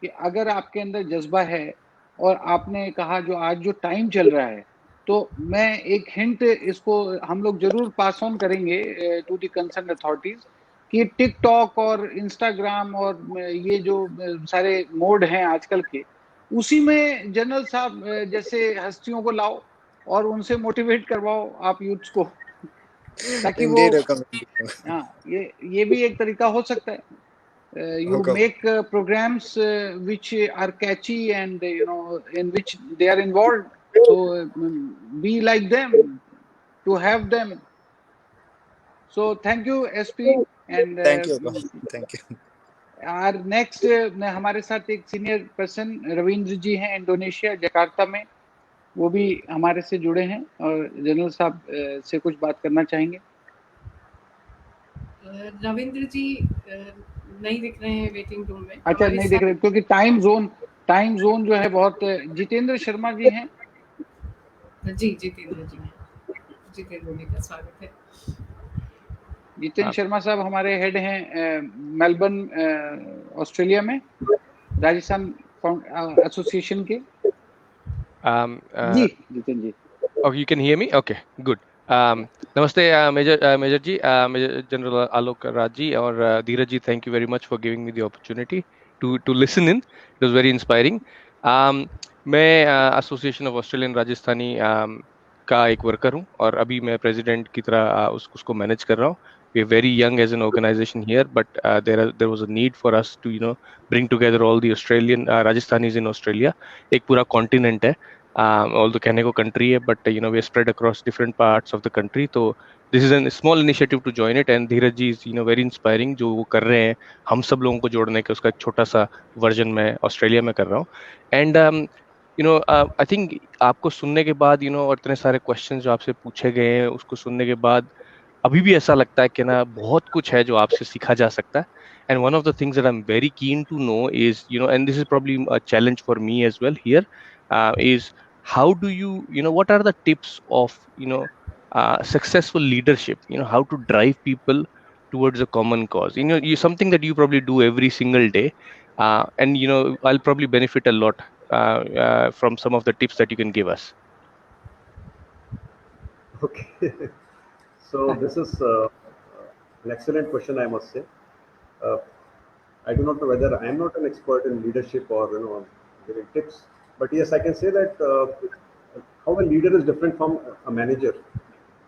कि अगर आपके अंदर जज्बा है और आपने कहा जो आज जो टाइम चल रहा है, तो मैं एक हिंट इसको हम लोग जरूर पास ऑन करेंगे टू द कंसर्न अथॉरिटीज कि टिकटॉक और इंस्टाग्राम और ये जो सारे मोड हैं आजकल के, उसी में जनरल साहब जैसे हस्तियों को लाओ और उनसे मोटिवेट करवाओ आप यूथ्स को, ताकि वो हाँ ये भी एक तरीका हो सकता है। You make programs which are catchy and in which they are involved, so be like them to have them. So thank you SP and thank you our next हमारे साथ एक सीनियर पर्सन रविंद्र जी हैं, इंडोनेशिया जकार्ता में, वो भी हमारे से जुड़े हैं और जनरल साहब से कुछ बात करना चाहेंगे। रविंद्र जी नहीं दिख रहे हैं वेटिंग रूम में। अच्छा, नहीं दिख रहे क्योंकि टाइम जोन जो है बहुत। जितेंद्र शर्मा जी हैं। जी जितेंद्र जी हैं, जितेंद्र जी का स्वागत है। जितेंद्र शर्मा साहब हमारे हेड हैं मेलबर्न ऑस्ट्रेलिया में, राजस्थान एसोसिएशन के। जी जितेंद्र जी। Okay, you can hear me? Okay, good. Namaste, Major ji, Major General Alok Raji or Dheeraj ji, thank you very much for giving me the opportunity to listen in. It was very inspiring. मैं association of Australian Rajasthani का एक worker हूँ और अभी मैं president की तरह उसको मैनेज कर रहा हूँ। We are very young as an organization here, but there was a need for us to bring together all the Australian Rajasthanis in Australia. एक पूरा continent है, although कहने को country है, but we are spread across different parts of the country. So this is a small initiative to join it, and Dheeraj ji is very inspiring जो वो कर रहे हैं हम सब लोगों को जोड़ने के, उसका एक छोटा सा वर्जन मैं ऑस्ट्रेलिया में कर रहा हूँ। एंड I think आपको सुनने के बाद और इतने सारे क्वेश्चंस जो आपसे पूछे गए हैं उसको सुनने के बाद अभी भी ऐसा लगता है कि ना बहुत कुछ है जो आपसे सीखा जा सकता है। And one of the things that I'm very keen to know is and this is probably a challenge for me as well here, is how do you what are the tips of successful leadership, how to drive people towards a common cause, you something that you probably do every single day, and I'll probably benefit a lot from some of the tips that you can give us. Okay. So this is an excellent question, I must say. Uh, I do not know whether I am not an expert in leadership or giving tips, but yes, I can say that how a leader is different from a manager.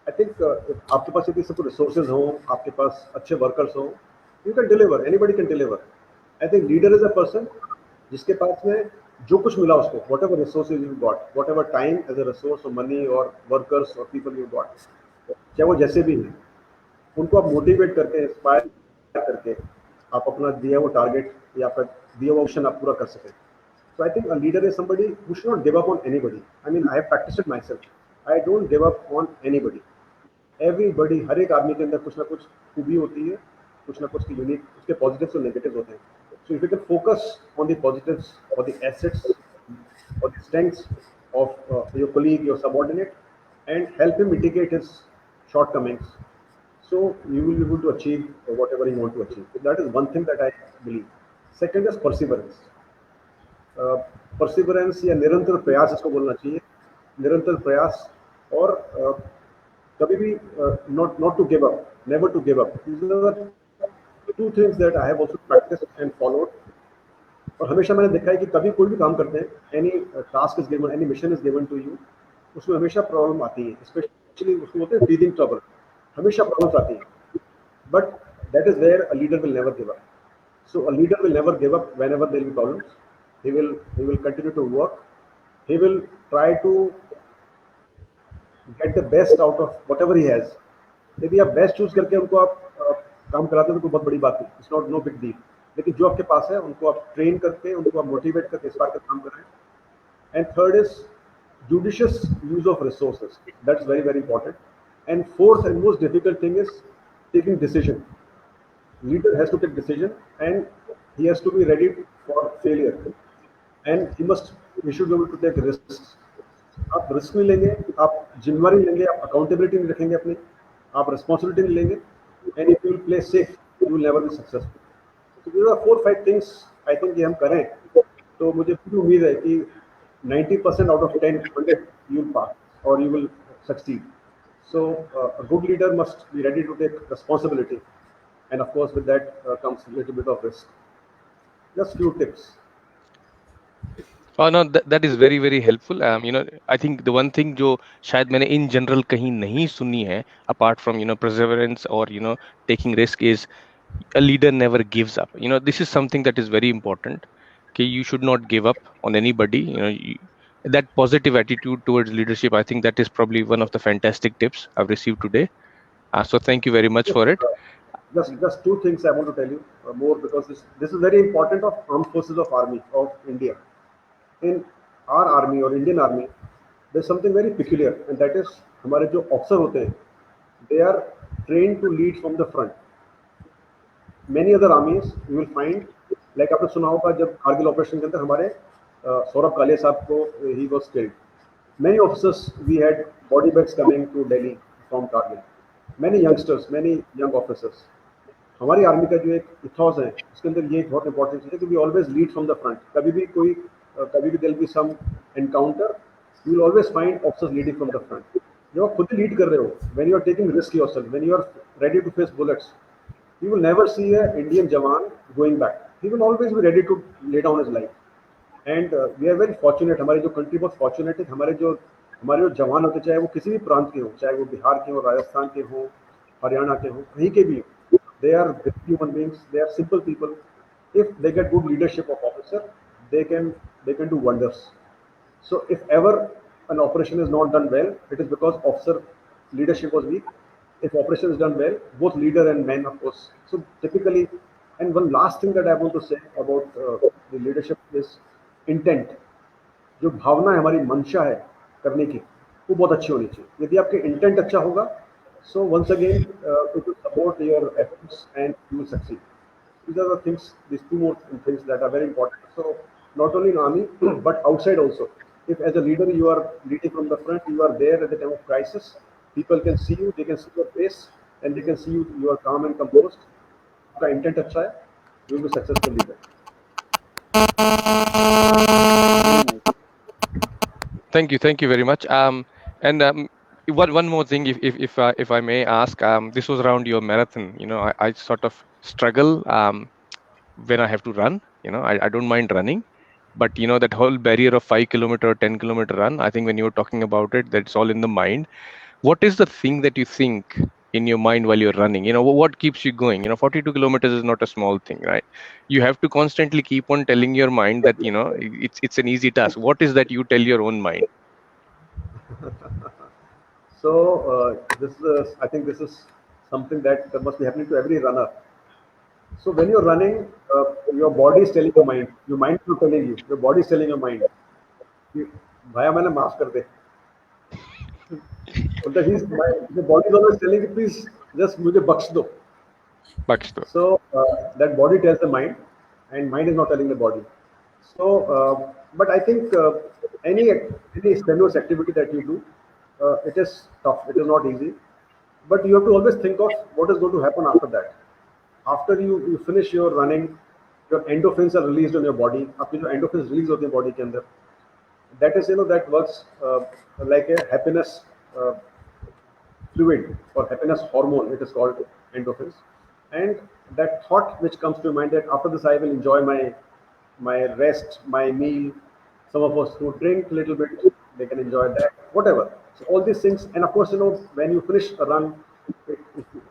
I think if आपके पास यदि सब resources हो, आपके पास अच्छे workers हो, you can deliver. Anybody can deliver. I think leader is a person जिसके पास में जो कुछ मिला उसको, whatever resources you got, whatever time as a resource or money or workers or people you got, चाहे वो जैसे भी हैं, उनको आप मोटिवेट करके इंस्पायर करके आप अपना दिया हुआ टारगेट या आपका दिया हुआ मिशन आप पूरा कर सकें. So I think a leader is somebody who should not give up on anybody. I mean, I have practiced it myself. I don't give up on anybody. Everybody, हर एक आदमी के अंदर कुछ ना कुछ खूबी होती है, कुछ ना कुछ की यूनिक, उसके पॉजिटिव्स और नेगेटिव्स होते हैं. So if you can focus on the positives or the assets or the strengths of your colleague, your subordinate, and help him mitigate his shortcomings, so you will be able to achieve whatever you want to achieve. So that is one thing that I believe. Second is perseverance. Perseverance या निरंतर प्रयास इसको बोलना चाहिए, निरंतर प्रयास और कभी भी not to give up, never to give up. These are the two things that I have also practiced and followed. और हमेशा मैंने देखा है कि कभी कोई भी काम करते हैं, any task is given, any mission is given to you, उसमें हमेशा प्रॉब्लम आती है, स्पेशली उसको बोलते हैं breathing trouble, हमेशा प्रॉब्लम्स आती हैं. But that is where a leader will never give up. So a leader will never give up whenever there will be problems. He will continue to work. He will try to get the best out of whatever he has. यदि आप best choose करके उनको आप काम कराते हैं तो बहुत बड़ी बात है, it's not know big deal. लेकिन जो आपके पास है उनको आप ट्रेन करके, उनको आप मोटिवेट करके इस बार का काम कराएं. And third is judicious use of resources. That's very, very important. And fourth and most difficult thing is taking decision. Leader has to take decision and he has to be ready for failure. And he should be able to take risks. आप risk नहीं लेंगे, आप जिम्मेवारी नहीं लेंगे, आप accountability नहीं रखेंगे अपनी, आप रिस्पॉन्सिबिलिटी नहीं लेंगे, and if you will play safe you will never be successful. तो these are 4-5 things I think ये हम करें तो मुझे पूरी उम्मीद है कि 90% out of 10, 100 you will pass or you will succeed. So a good leader must be ready to take responsibility, and of course with that comes a little bit of risk. Just few tips. Oh no, that is very very helpful. I think the one thing जो शायद मैंने in general कहीं नहीं सुनी है, apart from perseverance or taking risk, is a leader never gives up. This is something that is very important. Okay, you should not give up on anybody. That positive attitude towards leadership, I think that is probably one of the fantastic tips I've received today. So thank you very much for it. Just two things I want to tell you more, because this is very important of armed forces of army of India. In our army or Indian army, there's something very peculiar, and that is हमारे जो officer होते हैं, they are trained to lead from the front. Many other armies you will find, like आपने सुना होगा जब Kargil operation के अंदर हमारे सौरभ कालिया साहब को he was killed. Many officers we had body bags coming to Delhi from Kargil. Many youngsters, many young officers. हमारी आर्मी का जो एक इथॉस है उसके अंदर ये बहुत इंपॉर्टेंट चीज़ है कि we always lead from the front. कभी भी there be some encounter, you will always find officers leading from the front. जब आप खुद ही लीड कर रहे हो, when you are taking risk yourself, when you are ready to face bullets, you will never see a Indian jawan going back. He will always be ready to lay down his life. And we are very fortunate. हमारी जो country बहुत fortunate है. हमारे जो जवान होते, चाहे वो किसी भी प्रांत के हो, चाहे वो बिहार के हो, राजस्थान के हो, हरियाणा के हो, कहीं के भी, they are great human beings. They are simple people. If they get good leadership of officer, they can do wonders. So if ever an operation is not done well, it is because officer leadership was weak. If operation is done well, both leader and men, of course. So typically, and one last thing that I want to say about the leadership is intent. जो भावना है, हमारी मंशा है करने की, वो बहुत अच्छी होनी चाहिए. यदि आपके इंटेंट अच्छा होगा, so once again it will support your efforts and you will succeed. These are the things, these two more things that are very important. So not only in army but outside also, if as a leader you are leading from the front, you are there at the time of crisis, people can see you, they can see your face, and they can see you are calm and composed. आपका intent अच्छा है, you will be successful leader. Thank you very much. And one more thing, if I may ask, this was around your marathon. You know, I sort of struggle when I have to run. You know, I don't mind running, but you know that whole barrier of 5 kilometer or 10 kilometer run. I think when you were talking about it, that's all in the mind. What is the thing that you think in your mind while you're running? You know, what keeps you going? You know, 42 kilometers is not a small thing, right? You have to constantly keep on telling your mind that, you know, it's an easy task. What is that you tell your own mind? So I think this is something that must be happening to every runner. So when you're running, your body is telling your mind is not telling you, your body is telling your mind, "Bhaiya मैंने माफ कर दे." But the body is always telling you, "Please just मुझे बख्श दो." So that body tells the mind, and mind is not telling the body. So, but I think any strenuous activity that you do, it is tough. It is not easy. But you have to always think of what is going to happen after that. After you finish your running, your endorphins are released on your body. After your endorphins release on your body के अंदर, that is, that works like a happiness fluid or happiness hormone. It is called endorphins. And that thought which comes to your mind that after this I will enjoy my rest, my meal. Some of us who drink a little bit, they can enjoy that, whatever. So all these things, and of course, when you finish a run,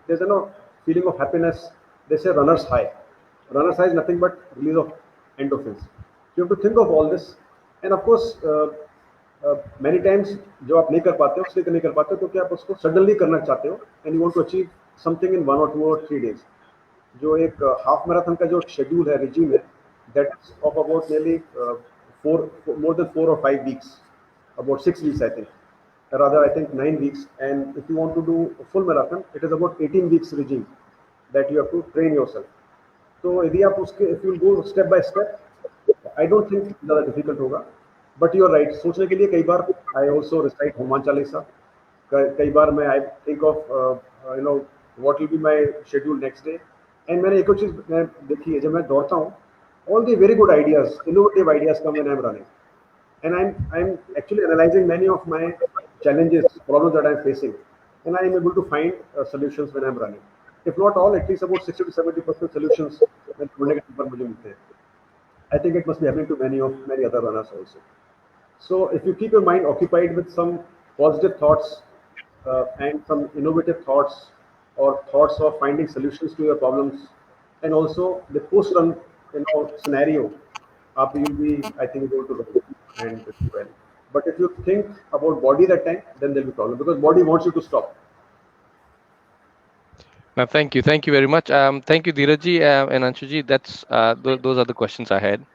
there's a feeling of happiness. They say runner's high. Runner's high is nothing but release of endorphins. So you have to think of all this, and of course, many times जो आप नहीं कर पाते हो, इसलिए नहीं कर पाते हो क्योंकि आप उसको suddenly करना चाहते हो, and you want to achieve something in 1 or 2 or 3 days. जो एक हाफ मैराथन का जो शेड्यूल है, regime है, that is of about nearly more than 4 or 5 weeks, about 6 weeks I think, rather I think 9 weeks. And if you want to do a full marathon, it is about 18 weeks regime that you have to train yourself. So if you will go step by step, I don't think ज़्यादा difficult होगा. But you are right. सोचने के लिए कई बार I also recite Hanuman Chalisa. कई बार मैं I think of what will be my schedule next day. And मैंने एक और चीज़ मैं देखी है, जब मैं दौड़ता हूँ, all the very good ideas, innovative ideas come when I'm running. And I'm actually analyzing many of my challenges, problems that I'm facing, and I'm able to find solutions when I'm running. If not all, at least about 60 to 70% solutions when दौड़ने के time पर मुझे मिलते हैं. I think it must be happening to many other runners also. So if you keep your mind occupied with some positive thoughts and some innovative thoughts or thoughts of finding solutions to your problems, and also the post-run scenario, you'll be, I think, able to run and do well. But if you think about body that time, then there'll be problem because body wants you to stop. Now, thank you very much. Thank you, Dheerajji and Anshuji. That's those are the questions I had.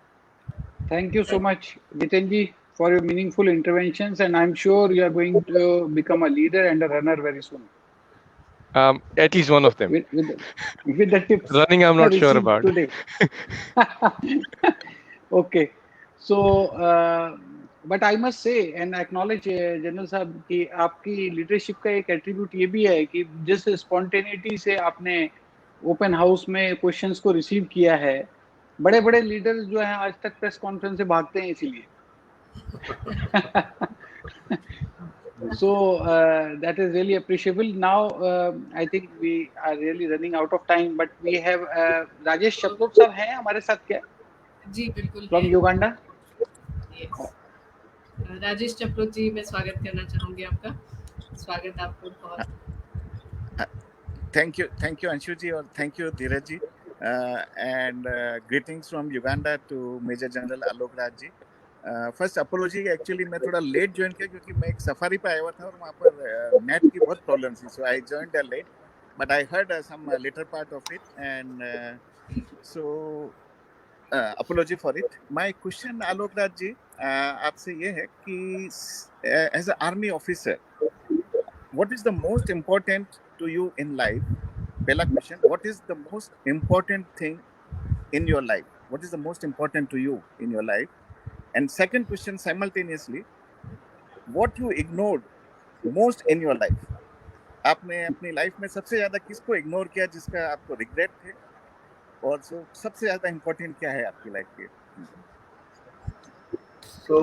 Thank you so much, Jitenji, for your meaningful interventions, and I'm sure you are going to become a leader and a runner very soon. At least one of them. With the tips. Running, I'm not sure about. Today. Okay. So, but I must say and acknowledge, general साहब, कि आपकी leadership का एक attribute ये भी है कि जिस स्पॉन्टेनिटी से आपने ओपन हाउस में क्वेश्चंस को रिसीव किया है, बड़े बड़े लीडर्स जो हैं आज तक प्रेस कॉन्फ्रेंस से भागते हैं इसीलिए. So that is really appreciable. Now I think we are really running out of time, but we have Rajesh Chaplot sir हैं हमारे साथ क्या? जी बिल्कुल. From Uganda. Yes. Rajesh Chaplot जी, मैं स्वागत करना चाहूंगी आपका. स्वागत आपको बहुत. Thank you Anshu ji, और thank you Dheeraj ji, and greetings from Uganda to Major General Alok Raj ji. First apology, actually मैं थोड़ा लेट ज्वाइन किया क्योंकि मैं एक सफारी पे आया हुआ था और वहाँ पर नेट की बहुत प्रॉब्लम थी, so I joined late, but I heard some latter part of it, and so apology for it. My question Alok Raj ji आपसे ये है कि as a army officer, what is the most important to you in life? पहला question, what is the most important thing in your life? What is the most important to you in your life? And second question simultaneously, what you ignored most in your life? आपने अपनी life में सबसे ज्यादा किसको ignore किया जिसका आपको regret थे, और सबसे ज्यादा इम्पोर्टेंट क्या है आपकी लाइफ के? So,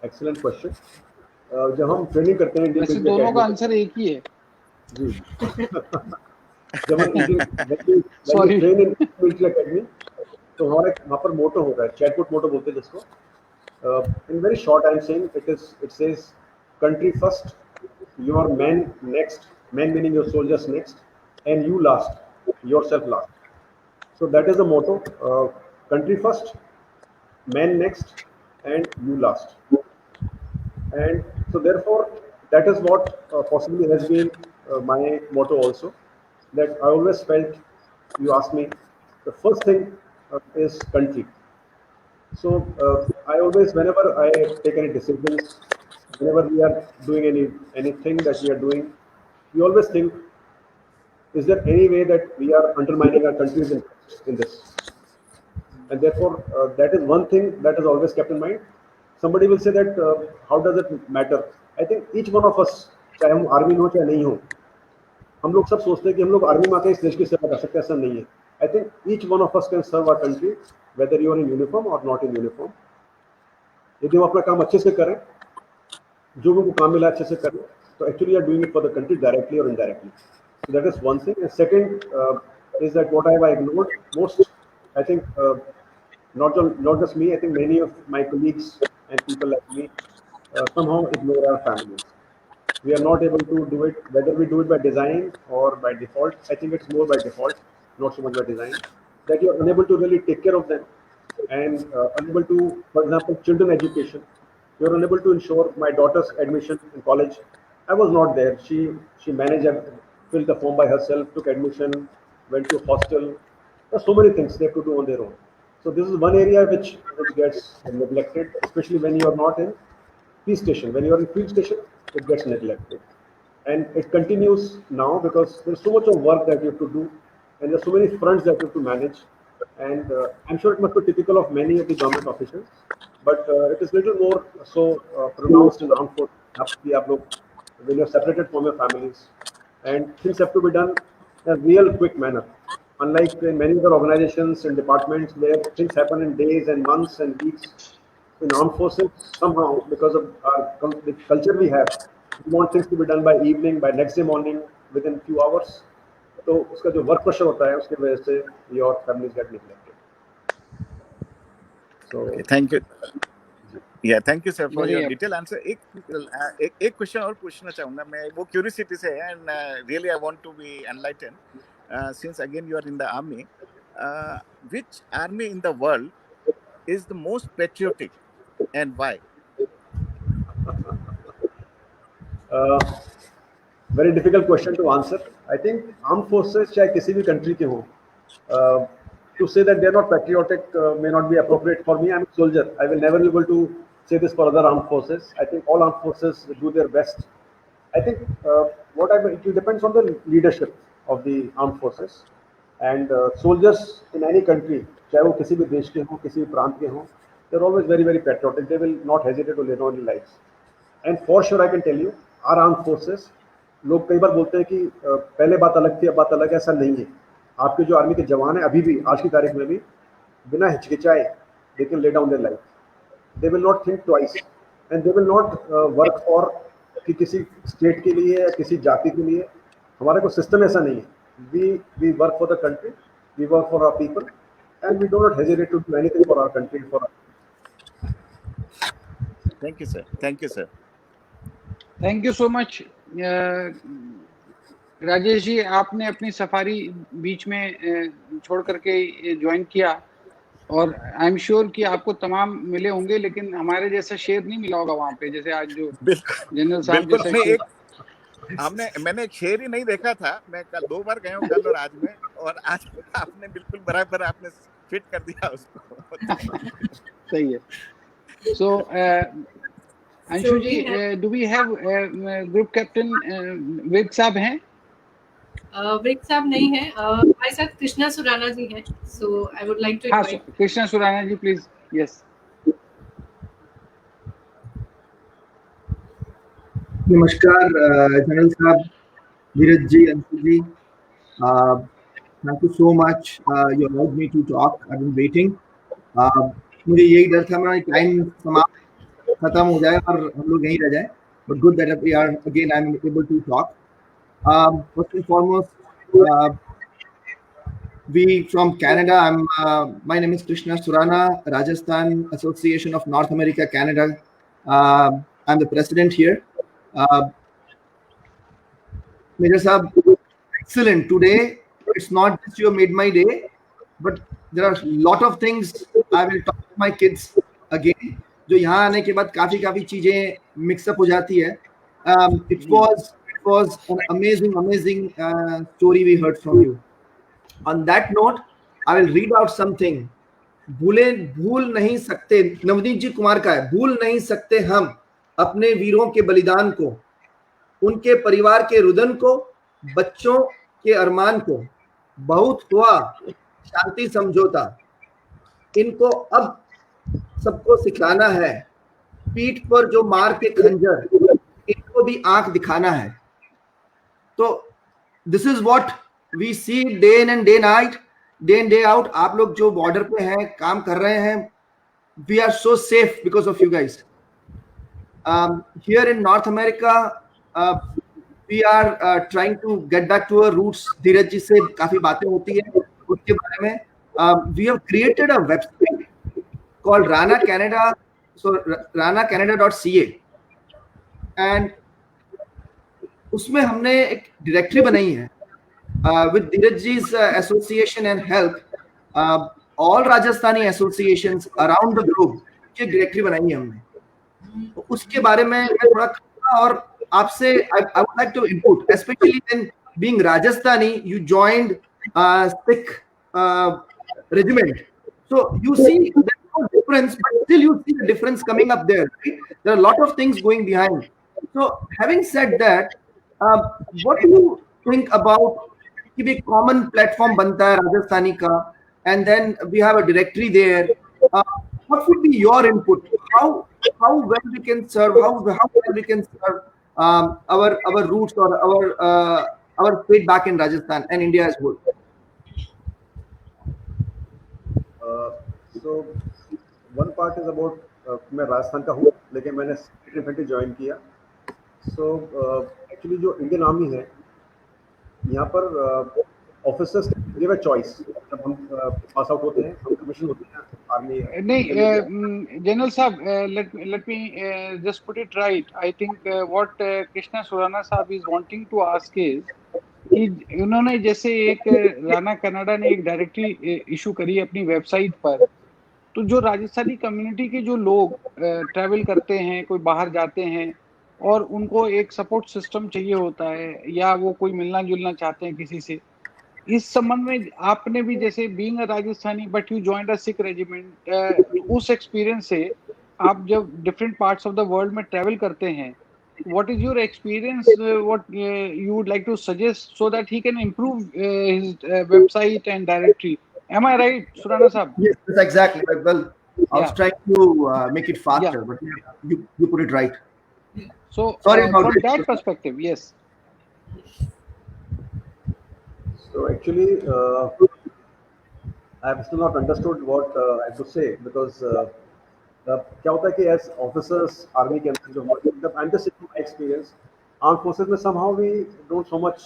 excellent question. जब हम ट्रेनिंग करते हैं वैसे दोनों का आंसर एक ही है जी जब हम ट्रेन इन मिलिट्री एकेडमी, तो हमारा वहाँ पर मोटो होता है, चैटपुट मोटो बोलते हैं जिसको. In very short, I'm saying it says country first, your men next, men meaning your soldiers next, and you last, yourself last. So that is the motto, country first, men next, and you last. And so therefore, that is what possibly has been my motto also, that I always felt, you ask me, the first thing is country. So I always, whenever I take any decisions, whenever we are doing anything that we are doing, we always think, is there any way that we are undermining our country's interests in this? And therefore, that is one thing that is always kept in mind. Somebody will say that, how does it matter? I think each one of us, चाहे हम army हो चाहे नहीं हो, हम लोग सब सोचते हैं कि हम लोग आर्मी में आके इस देश की सेवा कर सकते हैं. ऐसा नहीं है. I think each one of us can serve our country, whether you are in uniform or not in uniform. यदि हम अपना काम अच्छे से करें, जो भी काम मिला अच्छे से करें, तो actually you are doing it for the country directly or indirectly. So that is one thing. And second is that what have I ignored most? I think not just me. I think many of my colleagues and people like me somehow ignore our families. We are not able to do it, whether we do it by design or by default. I think it's more by default, not so much by design, that you are unable to really take care of them, and unable to, for example, children education. You are unable to ensure my daughter's admission in college. I was not there. She managed and filled the form by herself, took admission, went to hostel. There are so many things they have to do on their own. So this is one area which gets neglected, especially when you are not in peace station. When you are in field station, it gets neglected. And it continues now because there's so much of work that you have to do, and there's so many fronts that you have to manage. And I'm sure it must be typical of many of the government officials, but it is little more so pronounced in armed forces when you're separated from your families, and things have to be done in a real quick manner. Unlike in many other organizations and departments where things happen in days and months and weeks, in armed forces, somehow, because of the culture we have, we want things to be done by evening, by next day morning, within few hours. तो उसका जो work pressure होता है, उसकी वजह से your families get neglected. So thank you. Yeah, thank you sir for your detailed answer. एक question और पूछना चाहूँगा मैं, वो क्यूरियोसिटी से है, and really I want to be enlightened. Since again you are in the army, which army in the world is the most patriotic and why? Very difficult question to answer. I think armed forces, चाहे किसी भी country के हों, to say that they are not patriotic may not be appropriate for me. I'm a soldier. I will never be able to say this for other armed forces. I think all armed forces do their best. I think it depends on the leadership of the armed forces, and soldiers in any country, चाहे वो किसी भी देश के हों, किसी भी प्रांत के हों, they're always very, very patriotic. They will not hesitate to lay down their lives. And for sure, I can tell you, our armed forces, लोग कई बार बोलते हैं कि पहले बात अलग थी, अब बात अलग है. ऐसा नहीं है. आपके जो आर्मी के जवान हैं अभी भी, आज की तारीख में भी, बिना हिचकिचाए they can lay down their life. They will not think twice, and they will not work for कि किसी स्टेट के लिए या किसी जाति के लिए. हमारा कोई सिस्टम ऐसा नहीं है. We work for the country, we work for our people, and we do not hesitate to do anything for our country. Thank you sir. Thank you sir. Thank you so much. Rajesh ji, आपने अपनी safari बीच में छोड़ करके join किया, और आई am sure कि आपको तमाम मिले होंगे, लेकिन हमारे जैसा शेर नहीं मिला होगा वहाँ पे, जैसे आज जो जनरल साहब जैसा मैंने एक शेर ही नहीं देखा था. मैं कल 2 बार गया हूँ, कल और आज में, और आज आपने बिल्कुल बराबर आपने फिट कर दिया उसको. सही है. So Anshu ji, do we have group captain विवेक साहब हैं? ब्रिक साहब नहीं है, हमारे साथ कृष्णा सुराना जी हैं, so I would like to हाँ, invite. Krishna Surana ji please. Yes. नमस्कार जनरल साहब, Dheeraj ji, Anshu ji, thank you so much, you allowed me to talk, I been waiting. मुझे यही डर था मेरा टाइम समाप्त खत्म हो जाए और हम लोग यहीं रह जाए, but good that we are again I am able to talk. First and foremost, we from Canada, my name is Krishna Surana, Rajasthan Association of North America Canada. I'm the president here. Major Saab, excellent. Today, it's not just you made my day, but there are a lot of things I will talk to my kids again. जो यहाँ आने के बाद काफी चीजें mix up हो जाती है. It was an amazing story we heard from you. On that note, I will read out something. भूल नहीं सकते, नवनीत जी कुमार का है, भूल नहीं सकते हम अपने वीरों के बलिदान को, उनके परिवार के रुदन को, बच्चों के अरमान को, बहुत हुआ शांति समझौता, इनको अब सबको सिखाना है, पीठ पर जो मार के खंजर, इनको भी आंख दिखाना है. तो this is what we see day in and day night, day in day out. आप लोग जो बॉर्डर पे हैं, काम कर रहे हैं, we are so safe because of you guys. Here in North America we are trying to get back to our roots. Dheeraj ji से काफी बातें होती है उसके बारे में. We have created a website called Rana Canada, so ranacanada.ca, and उसमें हमने एक डायरेक्टरी बनाई है with Dheeraj ji's association and help. All Rajasthani associations around the globe की डायरेक्टरी बनाई है हमने. उसके बारे में मैं थोड़ा और आपसे I would like to input, especially when being Rajasthani, you joined Sikh regiment, so you see there's no difference, but still you see the difference coming up there, right? There are a lot of things going behind. So having said that, what do you think about कि एक common platform बनता है Rajasthani का, and then we have a directory there. What would be your input? How well we can serve, how well we can serve our roots or our state back in Rajasthan and India as well. So one part is about मैं राजस्थान का हूँ, लेकिन मैंने infantry join किया. So actually जो Indian army है, यहाँ पर ऑफिसर्स गिव अ चॉइस. जब हम पास आउट होते हैं, हम कमीशन होते हैं आर्मी. नहीं जनरल साहब, let me just put it right. I think what Krishna Surana साहब is wanting to ask is कि उन्होंने जैसे एक राना कनाडा ने एक डायरेक्टरी इशू करी अपनी वेबसाइट पर, तो जो राजस्थानी कम्युनिटी के जो लोग ट्रैवल करते हैं, कोई बाहर जाते हैं और उनको एक सपोर्ट सिस्टम चाहिए होता है, या वो कोई मिलना जुलना चाहते हैं किसी से, इस संबंध में आपने भी जैसे being a Rajasthani but you joined a Sikh regiment, उस एक्सपीरियंस से आप जब different parts of the world में ट्रैवल करते हैं, what is your experience, what you would like to suggest so that he can improve his website and directory? Am I right, Surana Sahab? Yes, that's exactly. Well, I was trying to make it faster, but you put it right. So sorry about from that perspective, yes. So actually, I have still not understood what I have to say, because क्या होता है कि as officers army के अंदर जो I'm just saying my experience, armed forces में somehow we don't so much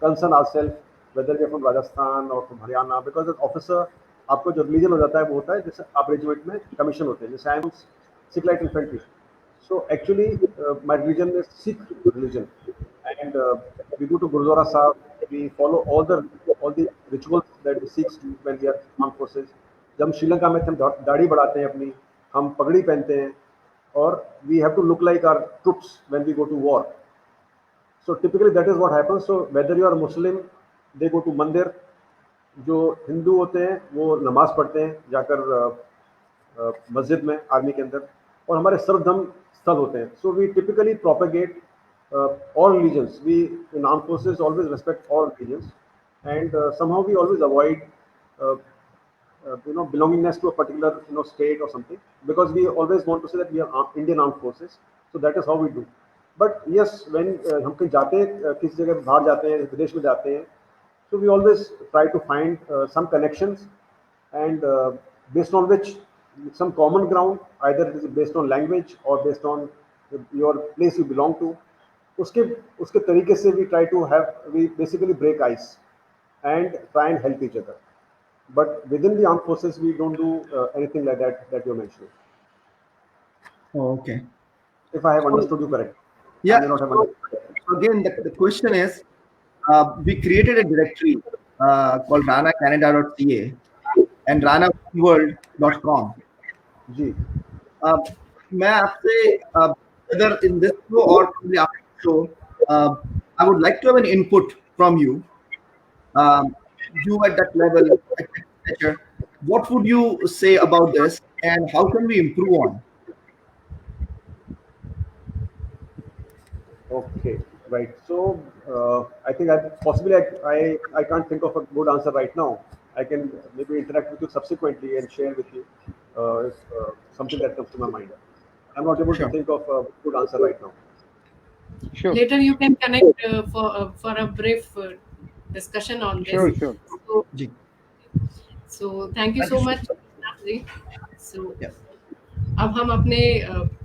concern ourselves whether we are from Rajasthan or from Haryana, because as officer आपको जो रिलीजन हो जाता है वो होता है जैसे आप रेजिमेंट में कमीशन होते हैं. जैसे I am Sikh light infantry, so actually my religion is Sikh religion, and we go to Gurudwara Sahib, we follow all the rituals that the Sikhs do when we are armed forces. जब हम श्रीलंका में थे, हम दाढ़ी बढ़ाते हैं अपनी, हम पगड़ी पहनते हैं, और we have to look like our troops when we go to war. So typically that is what happens. So whether you are Muslim, they go to मंदिर, जो हिंदू होते हैं वो नमाज पढ़ते हैं जाकर मस्जिद में आर्मी के अंदर, और हमारे सर्वधर्म स्थल होते हैं. So we typically propagate all religions. We in armed forces always respect all religions, and somehow we always avoid uh, belongingness to a particular state or something, because we always want to say that we are Indian armed forces. So that is how we do. But yes, when हम कहीं जाते हैं, किसी जगह बाहर जाते हैं, विदेश में जाते हैं, so we always try to find some connections, and based on which some common ground, either it is based on language or based on your place you belong to. उसके उसके तरीके से we basically break ice and try and help each other. But within the armed forces, we don't do anything like that you're mentioning. Oh, okay. If I have understood you correctly. Yeah. I may not have understood. So again, the question is, we created a directory called ranacanada.ca and ranaworld.com. जी. मैं आपसे whether in this show or probably after the show, I would like to have an input from you. You at that level, at that stature, what would you say about this, and how can we improve on? Okay, right. So I think I can't think of a good answer right now. I can maybe interact with you subsequently and share with you if something that comes to my mind. I'm not able to think of a good answer right now. Sure. Later you can connect for a brief discussion on this. Sure. So thank you so much. So अब हम अपने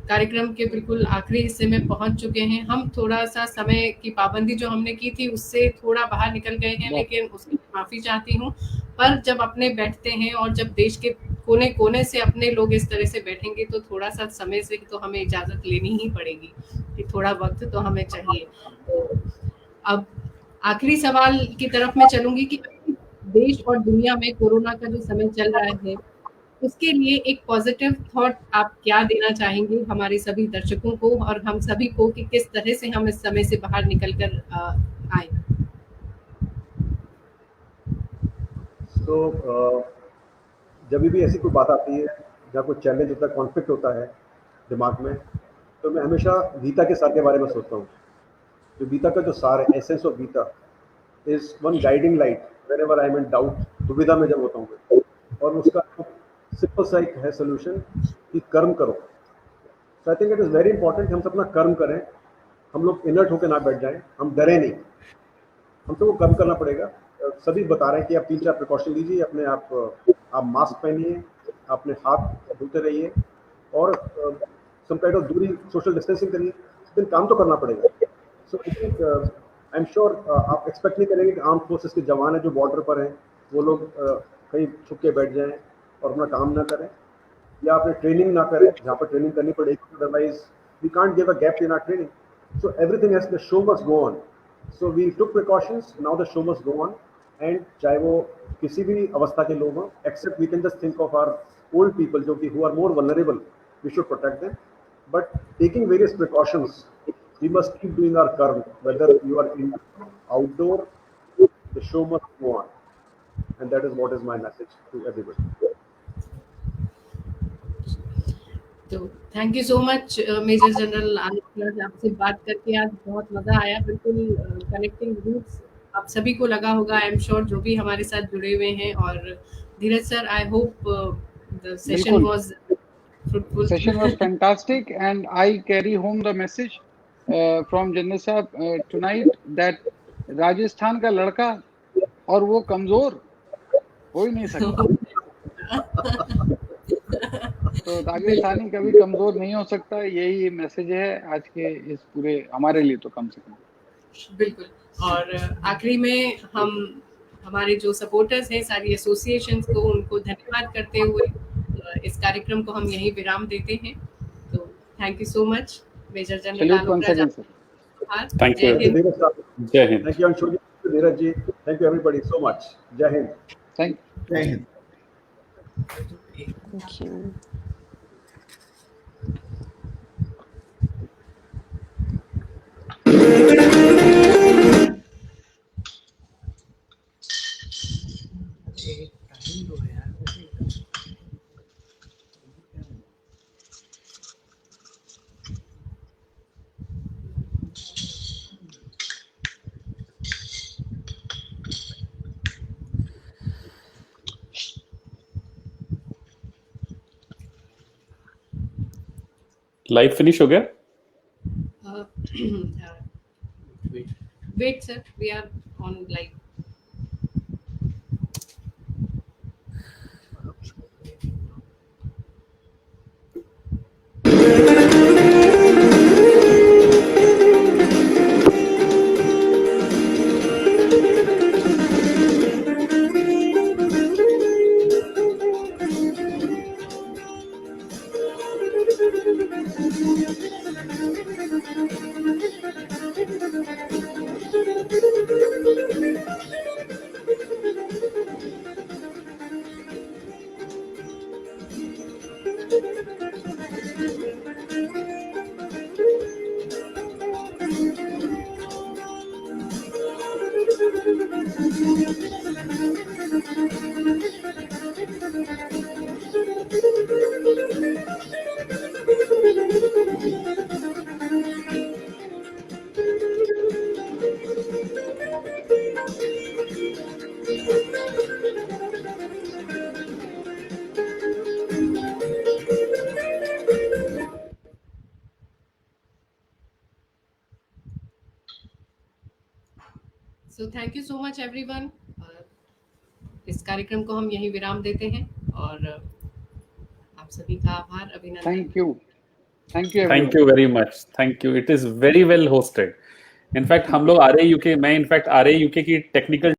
कार्यक्रम के बिल्कुल आखिरी हिस्से में पहुंच चुके हैं। हम थोड़ा सा समय की पाबंदी जो हमने की थी उससे थोड़ा बाहर निकल गए हैं, लेकिन उसकी माफी चाहती हूं। पर जब अपने बैठते हैं और जब देश के कोने कोने से अपने लोग इस तरह से बैठेंगे तो थोड़ा सा समय से तो हमें इजाजत लेनी ही पड़ेगी कि थोड़ा वक्त तो हमें चाहिए। तो अब आखिरी सवाल की तरफ मैं चलूंगी कि देश और दुनिया में कोरोना का जो समय चल रहा है उसके लिए एक पॉजिटिव थॉट आप क्या देना चाहेंगे हमारे सभी दर्शकों को और हम सभी को कि किस तरह से हम इस समय से बाहर निकलकर आए? तो जब भी ऐसी कोई बात आती है जहाँ कोई चैलेंज होता है, कॉन्फ्लिक्ट होता है दिमाग में, तो मैं हमेशा गीता के सार के बारे में सोचता हूँ। जो गीता का जो सार है, essence of Gita is one guiding light whenever I am in doubt, दुविधा में जब होता हूँ, और उसका सिंपल सा एक है सोल्यूशन कि कर्म करो। So I think it is very important हम सब अपना कर्म करें, हम लोग इनर्ट होकर ना बैठ जाएं, हम डरें नहीं, हम तो वो कर्म करना पड़ेगा। सभी बता रहे हैं कि आप 3-4 प्रिकॉशन लीजिए, अपने आप मास्क पहनिए, अपने हाथ धोते रहिए और सम काइंड ऑफ दूरी, सोशल डिस्टेंसिंग करिए, लेकिन काम तो करना पड़ेगा। So I think I am sure आप एक्सपेक्ट नहीं करेंगे कि आर्म फोर्सेस के जवान हैं जो बॉर्डर पर हैं वो लोग कहीं छुप के बैठ जाएं और अपना काम ना करें, या अपने ट्रेनिंग ना करें जहाँ पर ट्रेनिंग करनी पड़ेगी, otherwise we can't give a gap in our training. So everything has, the show must go on. So we took precautions, now the show must go on, and चाहे वो किसी भी अवस्था के लोग हों, except we can just think of our old people जो कि who are more vulnerable, we should protect them, but taking various precautions we must keep doing our karma, whether you are in outdoor, the show must go on, and that is what is my message to everybody. तो thank you so much major general Alok, आपसे बात करके आज बहुत मजा आया, बिल्कुल connecting roots आप सभी को लगा होगा, आई एम श्योर जो भी हमारे साथ जुड़े हुए हैं। और Dheeraj sir, I hope the session was fruitful. Session was fantastic, and I carry home the message from Jannat साहब tonight that राजस्थान का लड़का और वो कमजोर हो ही नहीं सकता। तो राजस्थानी कभी कमजोर नहीं हो सकता, यही मैसेज है आज के इस पूरे हमारे लिए तो कम से कम। बिल्कुल। और आखिरी में हम हमारे जो सपोर्टर्स हैं सारी एसोसिएशंस को, उनको धन्यवाद करते हुए इस कार्यक्रम को हम यहीं विराम देते हैं। तो thank you so much major general Alok Raja. Thank you जय हिंद। Thank you Anshu ji, Dheeraj ji, thank you everybody so much. जय हिंद। जय हिंद। Thank you. लाइव फिनिश हो गया? Wait, sir, we are on live. So thank you so much everyone. इस कार्यक्रम को हम यहीं विराम देते हैं और आप सभी का आभार, अभिनंदन। Thank you thank you very much, thank you. It is very well hosted. In fact हम लोग आरए यूके, मैं इनफैक्ट आरए यूके की टेक्निकल